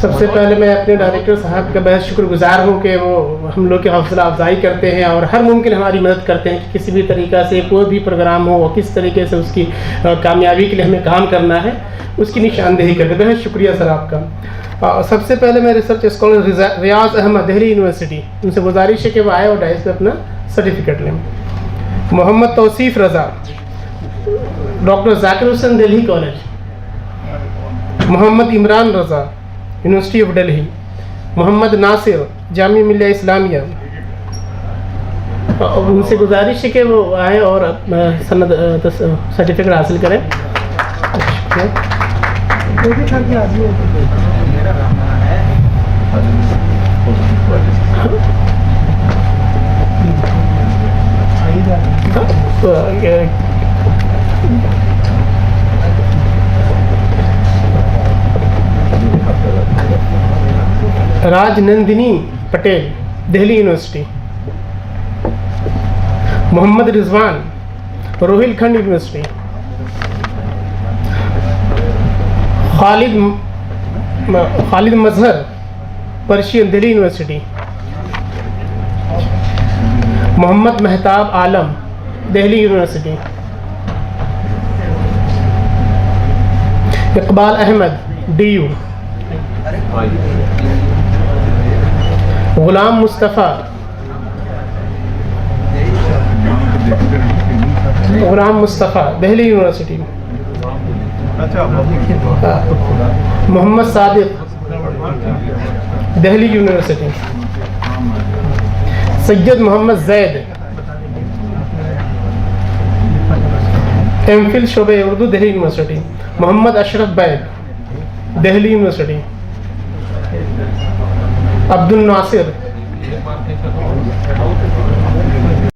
سب سے پہلے میں اپنے ڈائریکٹر صاحب کا بہت شکر گزار ہوں کہ وہ ہم لوگ کی حوصلہ افزائی کرتے ہیں اور ہر ممکن ہماری مدد کرتے ہیں کہ کسی بھی طریقہ سے کوئی بھی پروگرام ہو, وہ کس طریقے سے اس کی کامیابی کے لیے ہمیں کام کرنا ہے, اس کی نشاندہی کرتے ہیں. بہت شکریہ سر آپ کا. سب سے پہلے میں research scholar Riyaz Ahmad Delhi university, ان سے گزارش ہے کہ وہ آئے اور ڈائس پہ اپنا سرٹیفکیٹ لیں. Muhammad Tauseef Raza, doctor Zakir Hussain Delhi college. Muhammad Imran Raza, university of Delhi. Muhammad Nasir, Jamia Millia Islamia. ان سے گزارش ہے کہ وہ آئیں اور سند سرٹیفکیٹ حاصل کریں. راج نندنی پٹیل, دہلی یونیورسٹی. محمد رضوان, روہیل کھنڈ یونیورسٹی. خالد مظہر, پرشین, دہلی یونیورسٹی. محمد مہتاب عالم, Delhi university. Iqbal Ahmad, DU. Ghulam Mustafa, Delhi university. محمد صادق, دہلی یونیورسٹی. سید محمد زید, MPhil شعبہ اردو, دہلی یونیورسٹی. محمد اشرف بیگ, دہلی یونیورسٹی. عبد الناصر,